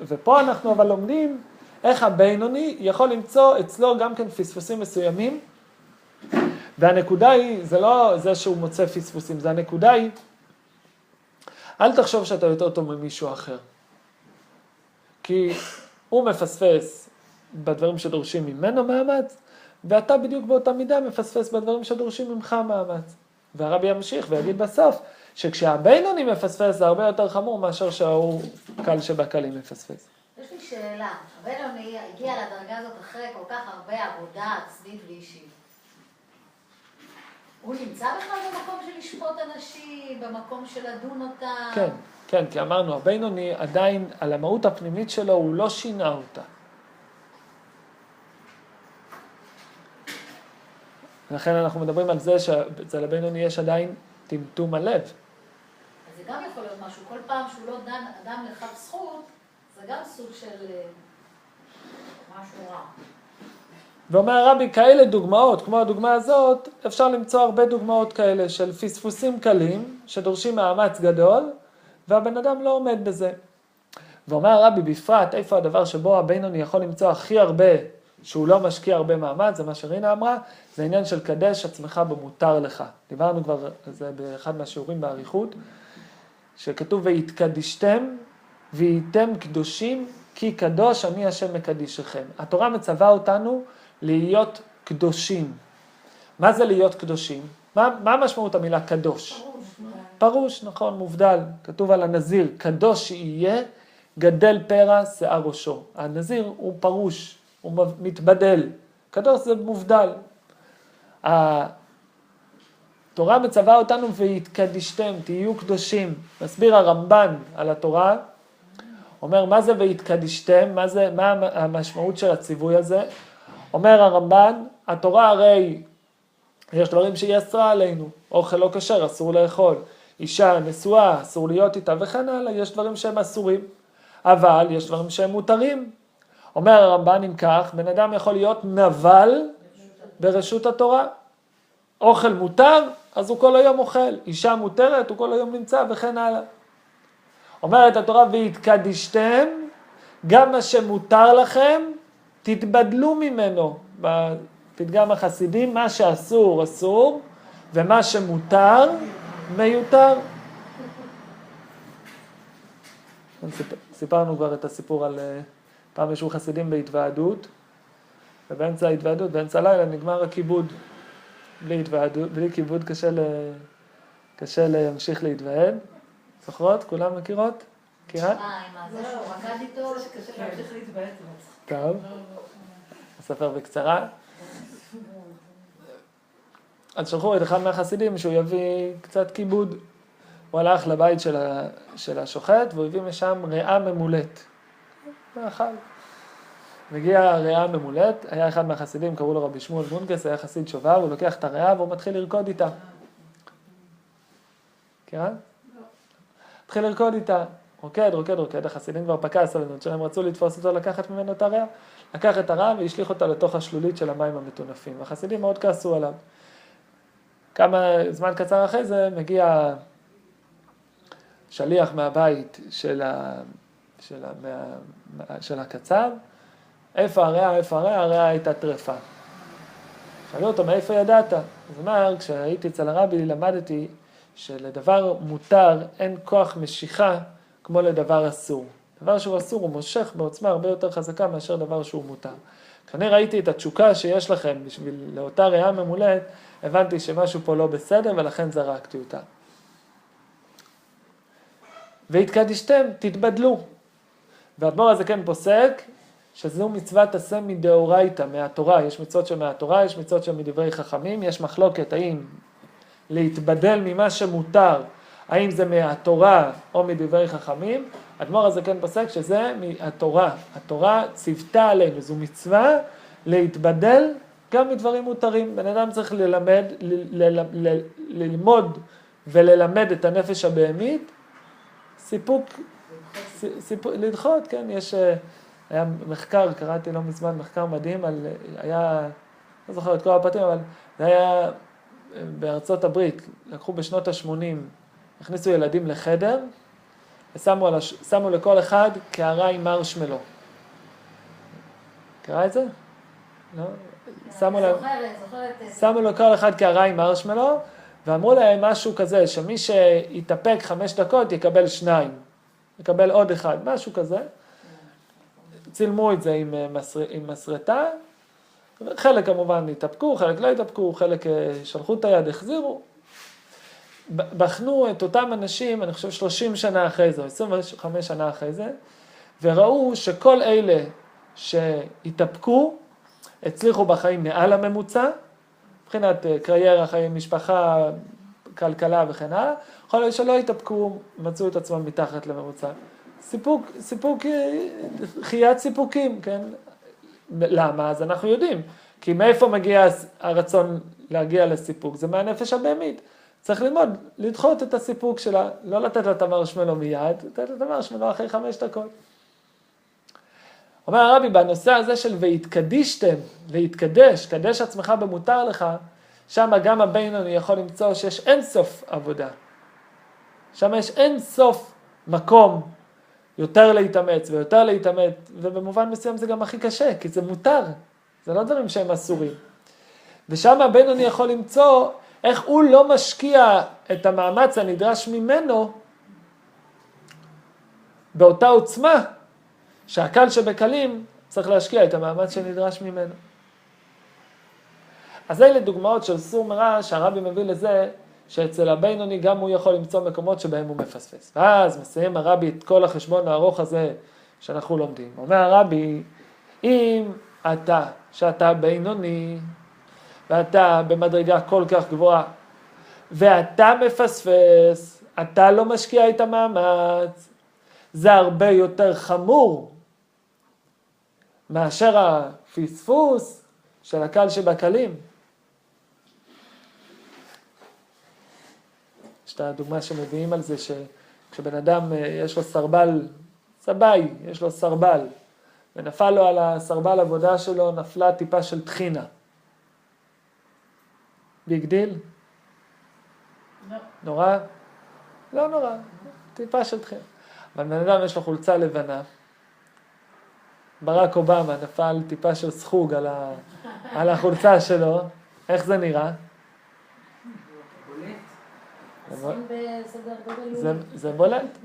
ופה אנחנו אבל לומדים איך הבינוני יכול למצוא אצלו גם כן פספוסים מסוימים, והנקודה היא, זה לא זה שהוא מוצא פספוסים, זה הנקודה היא, אל תחשוב שאתה יותר טוב ממישהו אחר. כי הוא מפספס בדברים שדורשים ממנו מאמץ, ואתה בדיוק באותה מידה מפספס בדברים שדורשים ממך מאמץ. והרבי ימשיך ויגיד בסוף, שכשהבינוני מפספס זה הרבה יותר חמור מאשר שההוא קל שבקלים מפספס. יש לי שאלה, הבינוני הגיע לדרגה הזאת אחרי כל כך הרבה עבודה עצמית ואישית. הוא נמצא בכלל במקום של לשפוט אנשים, במקום של לדון אותם? כן, כן, כי אמרנו, הבינוני עדיין על המהות הפנימית שלו, הוא לא שינה אותה. לכן אנחנו מדברים על זה שאצל הבינוני יש עדיין טמטום הלב. אז זה גם יכול להיות משהו, כל פעם שהוא לא דן אדם לכף זכות, זה גם סוג של משהו רע. ואומר הרבי, כאלה דוגמאות, כמו הדוגמה הזאת, אפשר למצוא הרבה דוגמאות כאלה של פספוסים קלים, שדורשים מאמץ גדול, והבן אדם לא עומד בזה. ואומר הרבי, בפרט, איפה הדבר שבו הבינוני יכול למצוא הכי הרבה, שהוא לא משקיע הרבה מאמץ, זה מה שרינה אמרה, זה עניין של קדש עצמך במותר לך. דיברנו כבר על זה באחד מהשיעורים באריכות, שכתוב, והתקדישתם, והייתם קדושים, כי קדוש אני השם מקדישכם. התורה מצווה אותנו להיות קדושים. מה זה להיות קדושים? מה משמעות המילה קדוש? פרוש, נכון, מובדל. כתוב על הנזיר, קדוש יהיה, גדל פרע שיער ראשו. הנזיר הוא פרוש, הוא מתבדל. קדוש זה מובדל. התורה מצווה אותנו והתקדישתם, תהיו קדושים. מסביר הרמב"ן על התורה, אומר מה זה והתקדישתם, מה המשמעות של הציווי הזה? אומר הרמב"ן, התורה הרי יש דברים שהיא אסרה עלינו, אוכל לא כשר, אסור לאכול, אישה נשואה, אסור להיות איתה וכן הלאה, יש דברים שהם אסורים, אבל יש דברים שהם מותרים. אומר הרמב"ן, אם כך, בן אדם יכול להיות נבל ברשות התורה. אוכל מותר, אז הוא כל היום אוכל, אישה מותרת, הוא כל היום נמצא וכן הלאה. אומרת התורה, והתקדישתם, גם מה שמותר לכם, תתבדלו ממנו. בפתגם החסידים, מה שאסור, אסור, ומה שמותר, מיותר. סיפרנו כבר את הסיפור על פעם ישבו חסידים בהתוועדות, ובאמצע ההתוועדות, באמצע הלילה, נגמר הכיבוד. בלי התוועדות, בלי כיבוד קשה להמשיך להתוועד. זוכרות? כולם מכירות? מכירה? עם זה שהוא רקד איתו? זה שקשה להמשיך להתבעט. טוב. אספר בקצרה. אז שלחו את אחד מהחסידים שהוא יביא קצת כיבוד. הוא הלך לבית של השוחט והוא הביא משם ריאה ממולט. ואכל. מגיע ריאה ממולט, היה אחד מהחסידים, קראו לו רבי שמואל מונגס, היה חסיד שובר, הוא לוקח את הריאה והוא מתחיל לרקוד איתה. כן? מתחיל לרקוד איתה. רוקד, החסידים כבר פקע הסבלנות שלהם, רצו לתפוס אותו, לקחת ממנו את הריאה, לקח את הריאה והשליך אותה לתוך השלולית של המים המטונפים. החסידים מאוד כעסו עליו. כמה זמן קצר אחרי זה מגיע שליח מהבית של הקצב, איפה הריאה? הריאה הייתה טרפה. שאלו אותו, מאיפה ידעת? אז אומר, כשהייתי אצל הרבי למדתי שלדבר מותר אין כוח משיכה כמו לדבר אסור. דבר שהוא אסור הוא מושך בעוצמה הרבה יותר חזקה מאשר דבר שהוא מותר. כשאני ראיתי את התשוקה שיש לכם בשביל לאותה ריאה ממולט, הבנתי שמשהו פה לא בסדר ולכן זרקתי אותה. והתקדישתם, תתבדלו. והאדמו"ר הזה כן פוסק, שזו מצוות עשה מדאורייתא, מהתורה. יש מצוות שמהתורה, יש מצוות שמדברי חכמים, יש מחלוקת האם להתבדל ממה שמותר, האם זה מהתורה או מדברי חכמים. האדמו"ר הזה כן פוסק שזה מהתורה. התורה ציוותה עלינו, זו מצווה להתבדל גם מדברים מותרים. בן אדם צריך ללמוד וללמד את הנפש הבהמית, לדחות, כן, היה מחקר, קראתי לא מזמן מחקר מדהים, לא זוכר את כל הפרטים, אבל זה היה בארצות הברית, לקחו בשנות ה-80, הכניסו ילדים לחדר, ושמו לכל אחד קערה עם מרשמלו. קרא את זה? לא? שמו לכל אחד קערה עם מרשמלו, ואמרו להם משהו כזה, שמי שיתאפק 5 דקות יקבל 2, יקבל עוד 1, משהו כזה. צילמו את זה עם מסרטה, חלק כמובן התאפקו, חלק לא התאפקו, חלק שלחו את היד, החזירו. בחנו את אותם אנשים, אני חושב 30 שנה אחרי זה, 25 שנה אחרי זה, וראו שכל אלה שהתאפקו, הצליחו בחיים מעל הממוצע, מבחינת קריירה, חיים, משפחה, כלכלה וכן הלאה, כל אלה שלא התאפקו, מצאו את עצמם מתחת לממוצע. סיפוק, חיית סיפוקים, כן? למה? אז אנחנו יודעים, כי מאיפה מגיע הרצון להגיע לסיפוק? זה מהנפש הבהמית. צריך ללמוד, לדחות את הסיפוק שלה, לא לתת לה את המרשמלו מיד, לתת לה את המרשמלו אחרי 5 דקות. אומר הרבי, בנושא הזה של והתקדישתם, להתקדש, קדש עצמך במותר לך, שם גם הבינוני יכול למצוא שיש אין סוף עבודה. שם יש אין סוף מקום יותר להתאמץ ויותר להתאמץ, ובמובן מסוים זה גם הכי קשה, כי זה מותר, זה לא דברים שהם אסורים. ושם הבינוני יכול למצוא איך הוא לא משקיע את המאמץ הנדרש ממנו באותה עוצמה, שהקל שבקלים צריך להשקיע את המאמץ שנדרש ממנו. אז אלה דוגמאות של סור מרע שהרבי מביא לזה שאצל הבינוני גם הוא יכול למצוא מקומות שבהם הוא מפספס. ואז מסיים הרבי את כל החשבון הארוך הזה שאנחנו לומדים. אומר הרבי, אם שאתה בינוני, ואתה במדרגה כל כך גבוהה, ואתה מפספס, אתה לא משקיע את המאמץ, זה הרבה יותר חמור מאשר הפספוס של הקל שבקלים. יש את הדוגמה שמביאים על זה שכשבן אדם יש לו סבאי, יש לו סרבל, ונפל לו על הסרבל עבודה שלו, נפלה טיפה של טחינה. ביג דיל? לא. נורא? לא נורא, טיפה של טחינה. אבל בן אדם יש לו חולצה לבנה, ברק אובמה נפל טיפה של סחוג על החולצה שלו, איך זה נראה? זה בולט.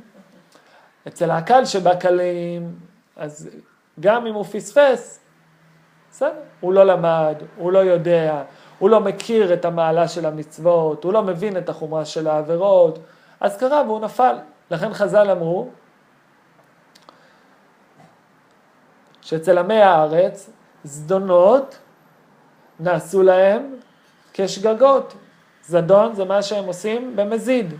אצל הקל שבקלים, אז גם אם הוא פספס, בסדר, הוא לא למד, הוא לא יודע, הוא לא מכיר את המעלה של המצוות, הוא לא מבין את החומרה של העבירות, אז קרה והוא נפל. לכן חז"ל אמרו, שאצל עמי הארץ, זדונות נעשו להם כשגגות. זדון זה מה שהם עושים במזיד.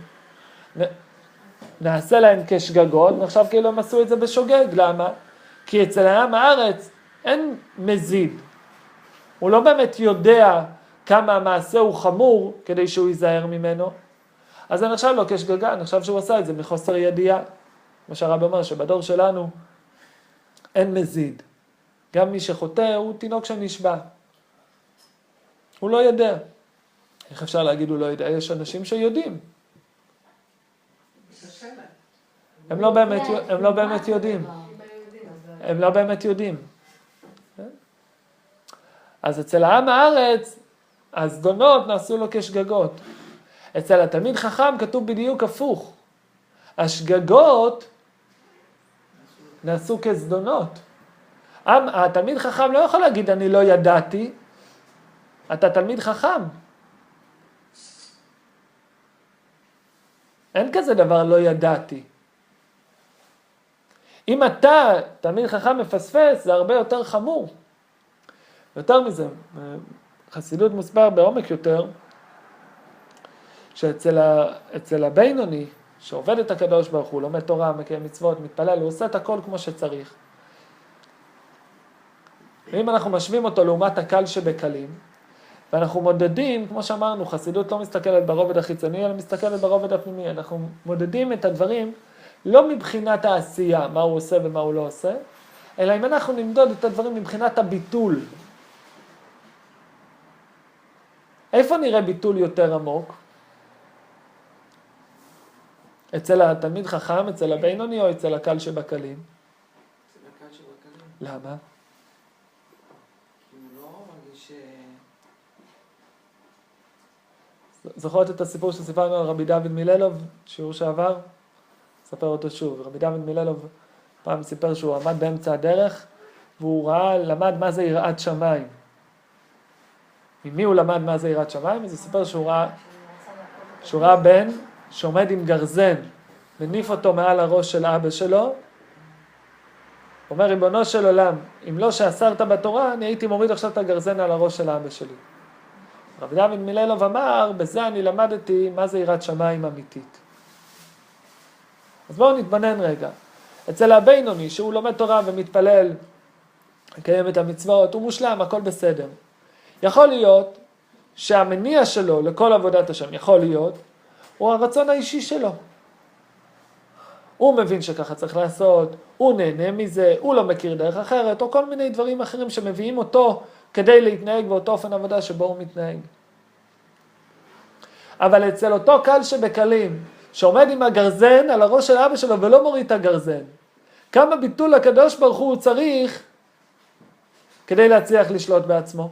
נעשה להם כשגגות, נחשב כאילו הם עשו את זה בשוגג. למה? כי אצל עם הארץ אין מזיד. הוא לא באמת יודע כמה המעשה הוא חמור כדי שהוא ייזהר ממנו. אז זה נחשב לו כשגגה, נחשב שהוא עשה את זה מחוסר ידיעה. מה שהרב אומר שבדור שלנו אין מזיד. גם מי שחוטא הוא תינוק שנשבע. הוא לא יודע. איך אפשר להגיד הוא לא יודע? יש אנשים שיודעים. הם לא באמת יודעים. הם לא באמת יודעים. אז אצל העם הארץ, הזדונות נעשו לו כשגגות. אצל התלמיד חכם כתוב בדיוק הפוך. השגגות נעשו כזדונות. התלמיד חכם לא יכול להגיד אני לא ידעתי, אתה תלמיד חכם. אין כזה דבר לא ידעתי. אם אתה, תלמיד חכם מפספס, זה הרבה יותר חמור. יותר מזה, חסידות מוסבר בעומק יותר, שאצל הבינוני, שעובד את הקדוש ברוך הוא, לומד תורה, מקיים מצוות, מתפלל, הוא עושה את הכל כמו שצריך. ואם אנחנו משווים אותו לעומת הקל שבקלים, ואנחנו מודדים, כמו שאמרנו, חסידות לא מסתכלת ברובד החיצוני, אלא מסתכלת ברובד הפנימי. אנחנו מודדים את הדברים לא מבחינת העשייה, מה הוא עושה ומה הוא לא עושה, אלא אם אנחנו נמדוד את הדברים מבחינת הביטול. איפה נראה ביטול יותר עמוק? אצל התלמיד חכם, אצל הבינוני או אצל הקל שבקלים? אצל הקל שבקלים. למה? כי הוא לא מרגיש... זוכרות את הסיפור שסיפרנו על רבי דוד מיללוב, שיעור שעבר? ספר אותו שוב. רבי דוד מיללוב פעם סיפר שהוא עמד באמצע הדרך, והוא למד מה זה יראת שמיים. ממי הוא למד מה זה יראת שמיים? אז הוא סיפר שהוא ראה בן שעומד עם גרזן, מניף אותו מעל הראש של אבא שלו, אומר, ריבונו של עולם, אם לא שאסרת בתורה, אני הייתי מוריד עכשיו את הגרזן על הראש של אבא שלי. רבי דוד מיללוב אמר, בזה אני למדתי מה זה יראת שמיים אמיתית. אז בואו נתבונן רגע. אצל הבינוני, שהוא לומד תורה ומתפלל, מקיים את המצוות, הוא מושלם, הכל בסדר. יכול להיות שהמניע שלו לכל עבודת השם, יכול להיות, הוא הרצון האישי שלו. הוא מבין שככה צריך לעשות, הוא נהנה מזה, הוא לא מכיר דרך אחרת, או כל מיני דברים אחרים שמביאים אותו כדי להתנהג באותו אופן עבודה שבו הוא מתנהג. אבל אצל אותו קל שבקלים, שעומד עם הגרזן על הראש של אבא שלו ולא מוריד את הגרזן, כמה ביטול הקדוש ברוך הוא צריך כדי להצליח לשלוט בעצמו?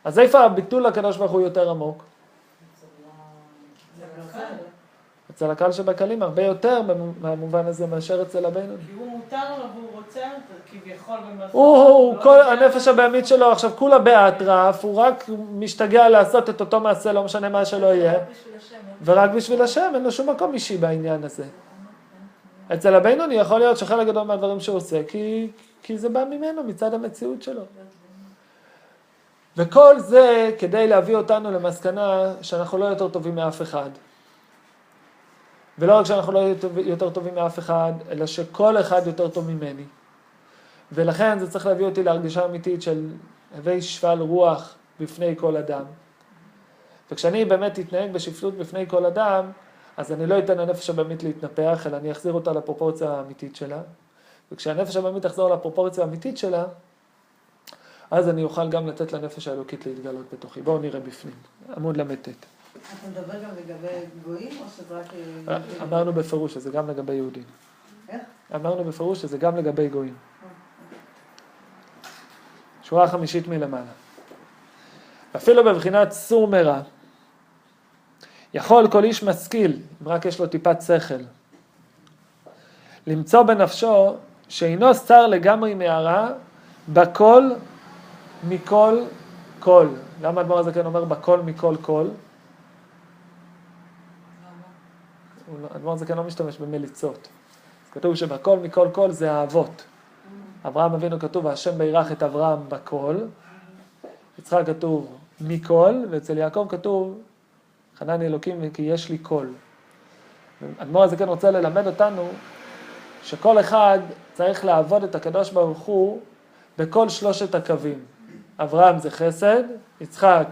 אז איפה הביטול הקדוש ברוך הוא יותר עמוק? אצל הקל שבקלים הרבה יותר במובן הזה מאשר אצל הבינוני. כי הוא מותר לו והוא רוצה כביכול במסורת. כל הנפש הבהמית שלו עכשיו כולה באטרף, הוא רק משתגע לעשות את אותו מעשה, לא משנה מה שלא יהיה. ורק בשביל השם, אין לו שום מקום אישי בעניין הזה. אצל הבינוני יכול להיות שחלק גדול מהדברים שהוא עושה, כי זה בא ממנו, מצד המציאות שלו. וכל זה כדי להביא אותנו למסקנה שאנחנו לא יותר טובים מאף אחד. ולא רק שאנחנו לא יותר טובים מאף אחד, אלא שכל אחד יותר טוב ממני. ולכן זה צריך להביא אותי להרגישה אמיתית של הווי שפל רוח בפני כל אדם. וכשאני באמת אתנהג בשפלות בפני כל אדם, אז אני לא אתן לנפש הבהמית להתנפח, אלא אני אחזיר אותה לפרופורציה האמיתית שלה. וכשהנפש הבהמית תחזור לפרופורציה האמיתית שלה, אז אני אוכל גם לתת לנפש האלוקית להתגלות בתוכי. בואו נראה בפנים. עמוד למ"ט. אתה מדבר גם לגבי גויים או שזה רק... אמרנו בפירוש שזה גם לגבי יהודים. איך? אמרנו בפירוש שזה גם לגבי גויים. שורה חמישית מלמעלה. אפילו בבחינת סור מרע, יכול כל איש משכיל, אם רק יש לו טיפת שכל, למצוא בנפשו שאינו סר לגמרי מהרע, בכל מכל כל. למה אדמו"ר הזקן אומר בכל מכל כל? אדמו"ר הזקן לא משתמש במליצות. כתוב שבכל מכל כל זה האבות. אברהם אבינו כתוב, השם בירך את אברהם בכל. יצחק כתוב מכל, ואצל יעקב כתוב, חנני אלוקים כי יש לי כל. אדמו"ר הזקן רוצה ללמד אותנו שכל אחד צריך לעבוד את הקדוש ברוך הוא בכל שלושת הקווים. אברהם זה חסד, יצחק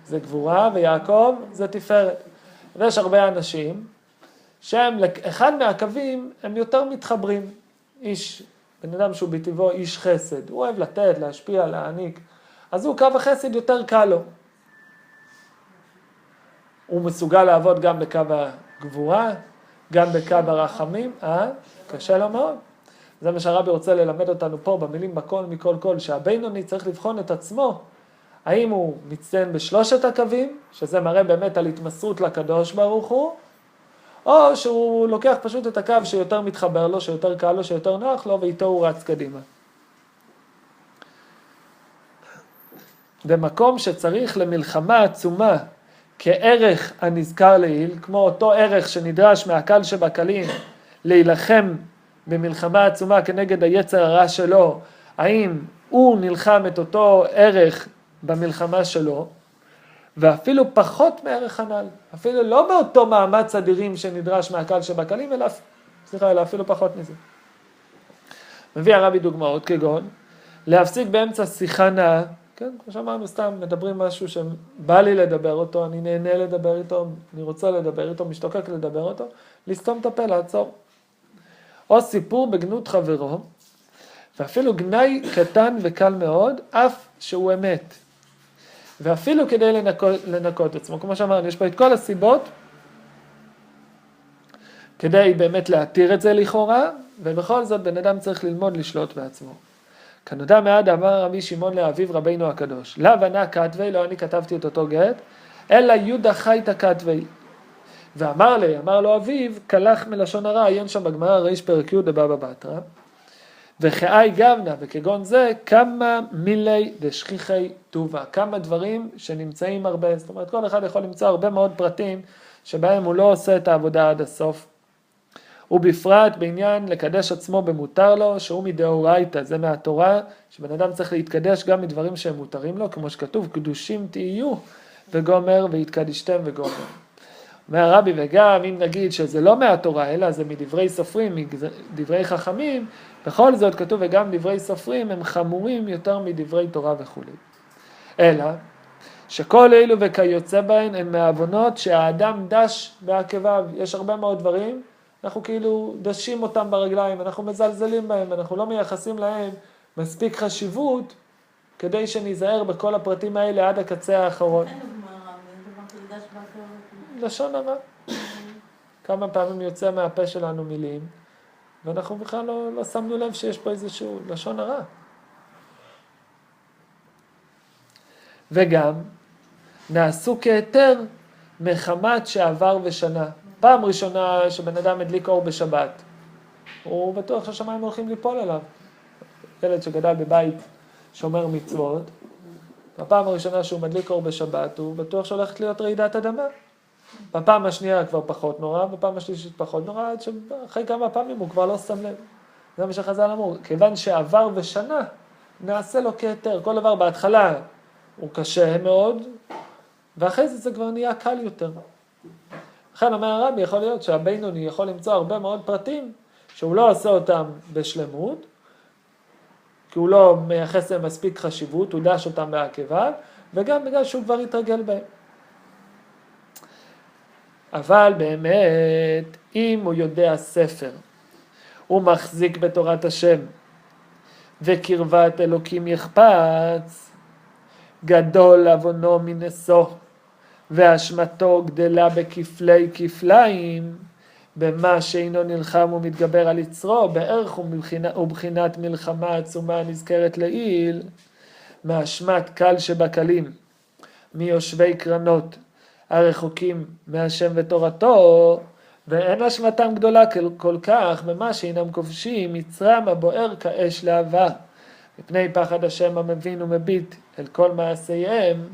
זה גבורה, ויעקב זה תפארת. ויש הרבה אנשים שהם, אחד מהקווים הם יותר מתחברים. בן אדם שהוא בטבעו איש חסד, הוא אוהב לתת, להשפיע, להעניק, אז הוא קו החסד יותר קל לו. הוא מסוגל לעבוד גם בקו הגבורה, גם בקו הרחמים, קשה לו מאוד. זה מה שהרבי רוצה ללמד אותנו פה במילים בכל מכל כל, שהבינוני צריך לבחון את עצמו, האם הוא מצטיין בשלושת הקווים, שזה מראה באמת על התמסרות לקדוש ברוך הוא, או שהוא לוקח פשוט את הקו שיותר מתחבר לו, שיותר קל לו, שיותר נוח לו, ואיתו הוא רץ קדימה. במקום שצריך למלחמה עצומה, כערך הנזכר לעיל, כמו אותו ערך שנדרש מהקל שבקלים, להילחם במלחמה עצומה כנגד היצר הרע שלו, האם הוא נלחם את אותו ערך במלחמה שלו, ואפילו פחות מערך הנ"ל, אפילו לא באותו מאמץ אדירים שנדרש מהקל שבקלים, אלא אפילו פחות מזה. מביא הרבי דוגמאות כגון, להפסיק באמצע שיחה נאה, כן, כמו שאמרנו, סתם מדברים משהו שבא לי לדבר אותו, אני נהנה לדבר איתו, אני רוצה לדבר איתו, משתוקק לדבר אותו, לסתום את הפה, לעצור. או סיפור בגנות חברו, ואפילו גנאי קטן וקל מאוד, אף שהוא אמת. ואפילו כדי לנקות עצמו, כמו שאמרנו, יש פה את כל הסיבות, כדי באמת להתיר את זה לכאורה, ובכל זאת בן אדם צריך ללמוד לשלוט בעצמו. כנודע מעד אמר רבי שמעון לאביו רבינו הקדוש, לאו ענה כתבי, לא אני כתבתי את אותו גט, אלא יהודה חייתא כתבי. אמר לו אביו, קלח מלשון הרע, עיין שם בגמרא ריש פרק י' בבא בתרא, וכאי גבנה, וכגון זה, כמה מילי דשכיחי טובה, כמה דברים שנמצאים הרבה, זאת אומרת כל אחד יכול למצוא הרבה מאוד פרטים, שבהם הוא לא עושה את העבודה עד הסוף, ובפרט בעניין לקדש עצמו במותר לו, שהוא מדאורייתא, זה מהתורה, שבן אדם צריך להתקדש גם מדברים שהם מותרים לו, כמו שכתוב, קדושים תהיו וגומר, והתקדישתם וגומר. אומר הרבי, וגם אם נגיד שזה לא מהתורה, אלא זה מדברי סופרים, מדברי חכמים, בכל זאת כתוב, וגם דברי סופרים הם חמורים יותר מדברי תורה וכו'. אלא, שכל אלו וכיוצא בהן הן מהעוונות שהאדם דש בעקביו. יש הרבה מאוד דברים, אנחנו כאילו דשים אותם ברגליים, אנחנו מזלזלים בהם, אנחנו לא מייחסים להם מספיק חשיבות, כדי שניזהר בכל הפרטים האלה עד הקצה האחרון. אין דוגמה רבי, דבר כדש בעקבות. לשון הרע. כמה פעמים יוצא מהפה שלנו מילים, ואנחנו בכלל לא שמנו לב שיש פה איזשהו לשון הרע. וגם נעשו כהיתר מחמת שעבר ושנה. פעם ראשונה שבן אדם הדליק אור בשבת, הוא בטוח שהשמיים הולכים ליפול עליו. ילד שגדל בבית שומר מצוות, בפעם הראשונה שהוא מדליק אור בשבת, הוא בטוח שהולכת להיות רעידת אדמה. בפעם השנייה כבר פחות נורא, בפעם השלישית פחות נורא, עד שאחרי כמה פעמים הוא כבר לא שם לב. זה מה שחז"ל אמרו, כיוון שעבר ושנה, נעשה לו כהיתר. כל דבר בהתחלה הוא קשה מאוד, ואחרי זה כבר נהיה קל יותר. לכן אומר הרבי, יכול להיות שהבינוני יכול למצוא הרבה מאוד פרטים, שהוא לא עושה אותם בשלמות, כי הוא לא מייחס להם מספיק חשיבות, הוא דש אותם בעקביו, וגם בגלל שהוא כבר התרגל בהם. אבל באמת, אם הוא יודע ספר, הוא מחזיק בתורת השם, וקרבת אלוקים יחפץ, גדול עוונו מנשוא, והשמתו גדלה בכפלי כפליים, במה שאינו נלחם ומתגבר על יצרו, בערך ובחינת מלחמה עצומה נזכרת לעיל, מהשמת קל שבקלים, מיושבי קרנות, הרחוקים מהשם ותורתו, ואין השמתם גדולה כל כך, במה שאינם כובשים, יצרם הבוער כאש להבה, מפני פחד השם המבין ומביט אל כל מעשיהם,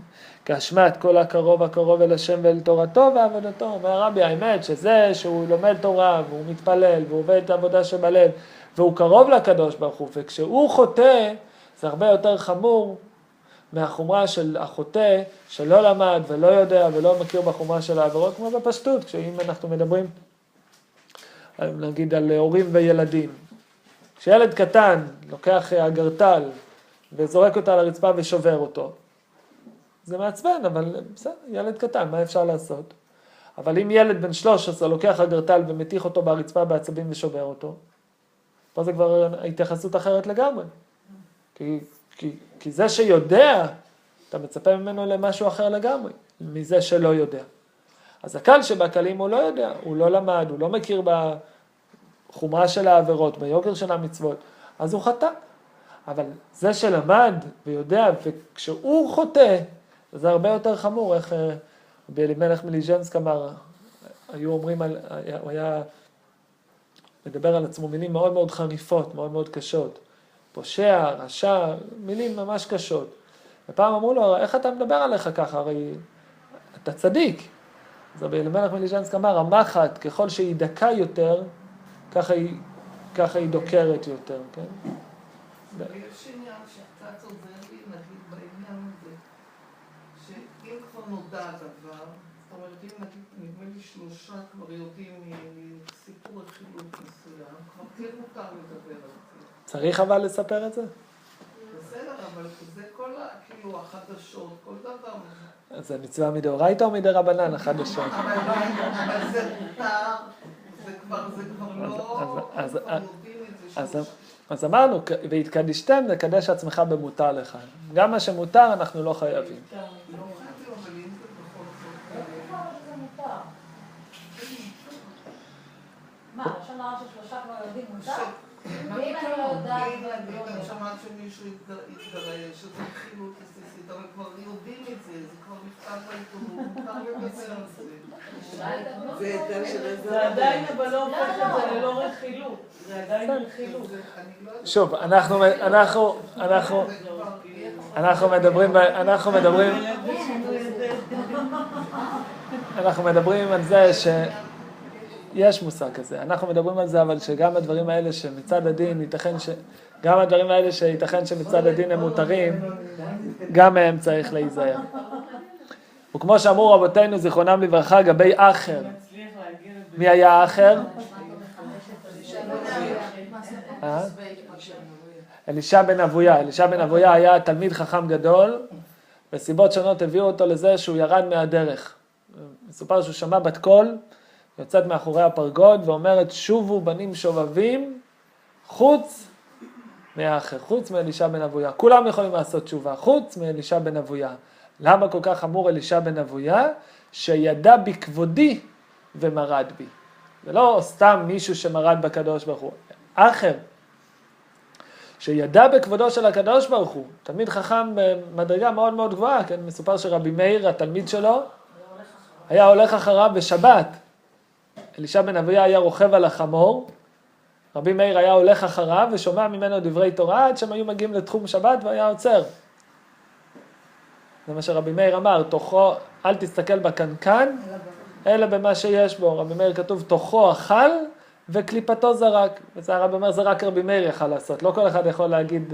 כאשמת כל הקרוב אל השם ואל תורתו ועבודתו. אומר רבי, האמת שזה שהוא לומד תורה והוא מתפלל והוא עובד את העבודה שבלב והוא קרוב לקדוש ברוך הוא, וכשהוא חוטא זה הרבה יותר חמור מהחומרה של החוטא שלא למד ולא יודע ולא מכיר בחומרה של העבירות, כמו בפשטות, כשאם אנחנו מדברים נגיד על הורים וילדים, כשילד קטן לוקח אגרטל וזורק אותה על הרצפה ושובר אותו, זה מעצבן, אבל בסדר, ילד קטן, מה אפשר לעשות? אבל אם ילד בן 13 לוקח אגרטל ומתיח אותו ברצפה בעצבים ושובר אותו, פה זה כבר התייחסות אחרת לגמרי. כי זה שיודע, אתה מצפה ממנו למשהו אחר לגמרי, מזה שלא יודע. אז הקל שבקלים הוא לא יודע, הוא לא למד, הוא לא מכיר בחומרה של העבירות, ביוקר של המצוות, אז הוא חטא. אבל זה שלמד ויודע, וכשהוא חוטא, זה הרבה יותר חמור, איך אלימלך מליז'נסק אמר, היו אומרים, הוא היה מדבר על עצמו מילים מאוד מאוד חריפות, מאוד מאוד קשות, פושע, רשע, מילים ממש קשות. ופעם אמרו לו, איך אתה מדבר עליך ככה, הרי אתה צדיק. אז רבי אלימלך מליז'נסק אמר, המחט ככל שהיא דקה יותר, ככה היא דוקרת יותר, כן? ויש עניין שקצת עוזר לי, נגיד, בעניין הזה, שאם כבר נודע הדבר, זאת אומרת, אם נגיד, נדמה לי 3 כבר יודעים מסיפור רכילות מסוים, כבר כן מותר לדבר על זה. צריך אבל לספר את זה? בסדר, אבל זה כל, כאילו, החדשות, כל דבר. אז זה מצווה מדאורייתא או מדרבנן, החדשות? אבל זה מותר, זה כבר לא, אז- כבר יודעים את זה. אז אמרנו, והתקדישתם, לקדש עצמך במותר לך. גם מה שמותר אנחנו לא חייבים. לא חייבים, אבל אם זה בכל זאת... איפה אמרת שזה מותר? מה, לשון הרע של 3 כבר יודעים מותר? ואם אני לא יודעת... אם אני שמעת שמישהו יתגרש, שזה חילוט עסיסית, אבל כבר יודעים את זה, זה כבר נכתב בעיתונות, מותר לדבר על זה. זה עדיין אבל לא הופך את זה ללא רכילות. זה עדיין רכילות. שוב, אנחנו מדברים על זה שיש מושג כזה. אנחנו מדברים על זה, אבל שגם הדברים האלה שמצד הדין ייתכן שמצד הדין הם מותרים, גם מהם צריך להיזהר. וכמו שאמרו רבותינו זיכרונם לברכה, גבי אחר. מי היה אחר? אלישע בן אבויה. אלישע בן אבויה היה תלמיד חכם גדול, וסיבות שונות הביאו אותו לזה שהוא ירד מהדרך. מסופר שהוא שמע בת קול, יוצאת מאחורי הפרגוד ואומרת, שובו בנים שובבים, חוץ מאחר, חוץ מאלישע בן אבויה. כולם יכולים לעשות תשובה, חוץ מאלישע בן אבויה. למה כל כך אמור אלישע בן אבויה? שידע בכבודי ומרד בי. זה לא סתם מישהו שמרד בקדוש ברוך הוא. אחר, שידע בכבודו של הקדוש ברוך הוא, תלמיד חכם במדרגה מאוד מאוד גבוהה, כן? מסופר שרבי מאיר, התלמיד שלו, היה הולך אחריו בשבת. אלישע בן אבויה היה רוכב על החמור, רבי מאיר היה הולך אחריו ושומע ממנו דברי תורה, עד שהם היו מגיעים לתחום שבת והיה עוצר. זה מה שרבי מאיר אמר, תוכו, אל תסתכל בקנקן, אלא במה שיש בו. רבי מאיר כתוב, תוכו אכל וקליפתו זרק. וזה הרבי אומר, זה רק רבי מאיר יכל לעשות. לא כל אחד יכול להגיד,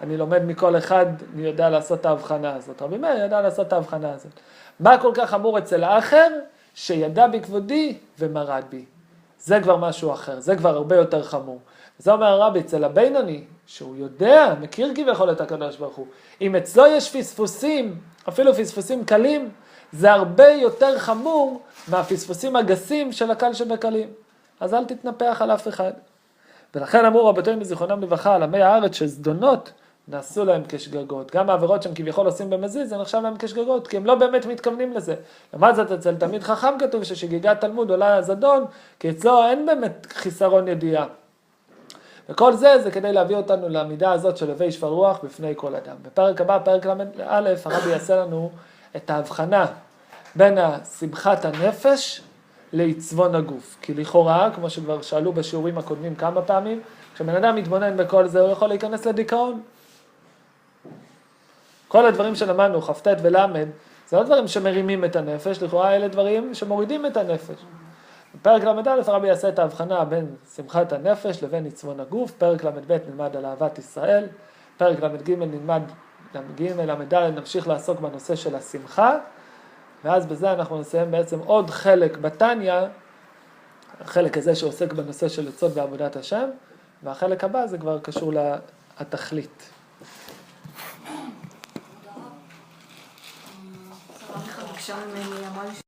אני לומד מכל אחד, אני יודע לעשות את ההבחנה הזאת. רבי מאיר ידע לעשות את ההבחנה הזאת. מה כל כך אמור אצל האחר? שידע בכבודי ומרד בי. זה כבר משהו אחר, זה כבר הרבה יותר חמור. זה אומר הרבי, אצל הבינוני, שהוא יודע, מכיר כביכול את הקדוש ברוך הוא, אם אצלו יש פספוסים, אפילו פספוסים קלים, זה הרבה יותר חמור מהפספוסים הגסים של הקל שבקלים. אז אל תתנפח על אף אחד. ולכן אמרו רבותינו מזיכרונם לברכה, על עמי הארץ שזדונות נעשו להם כשגגות. גם העבירות שהם כביכול עושים במזיד, זה נחשב להם כשגגות, כי הם לא באמת מתכוונים לזה. למעט זאת אצל תלמיד חכם כתוב ששגיגת תלמוד עולה זדון, כי אצלו אין באמת חיסרון ידיעה. וכל זה כדי להביא אותנו למידה הזאת של הווי שפל רוח בפני כל אדם. בפרק הבא, פרק א', הרבי יעשה לנו את ההבחנה בין שמחת הנפש לעצבון הגוף. כי לכאורה, כמו שכבר שאלו בשיעורים הקודמים כמה פעמים, כשבן אדם מתבונן בכל זה, הוא יכול להיכנס לדיכאון. כל הדברים שלמדנו, כ"ט ולמד, זה לא דברים שמרימים את הנפש, לכאורה אלה דברים שמורידים את הנפש. בפרק ל"א הרבי יעשה את ההבחנה בין שמחת הנפש לבין עצבון הגוף, פרק ל"ב נלמד על אהבת ישראל, פרק ל"ג נלמד, ל"ד נמשיך לעסוק בנושא של השמחה, ואז בזה אנחנו נסיים בעצם עוד חלק בתניא, החלק הזה שעוסק בנושא של עצות בעבודת השם, והחלק הבא זה כבר קשור לתכלית. ביקשה ממני, אמרה לי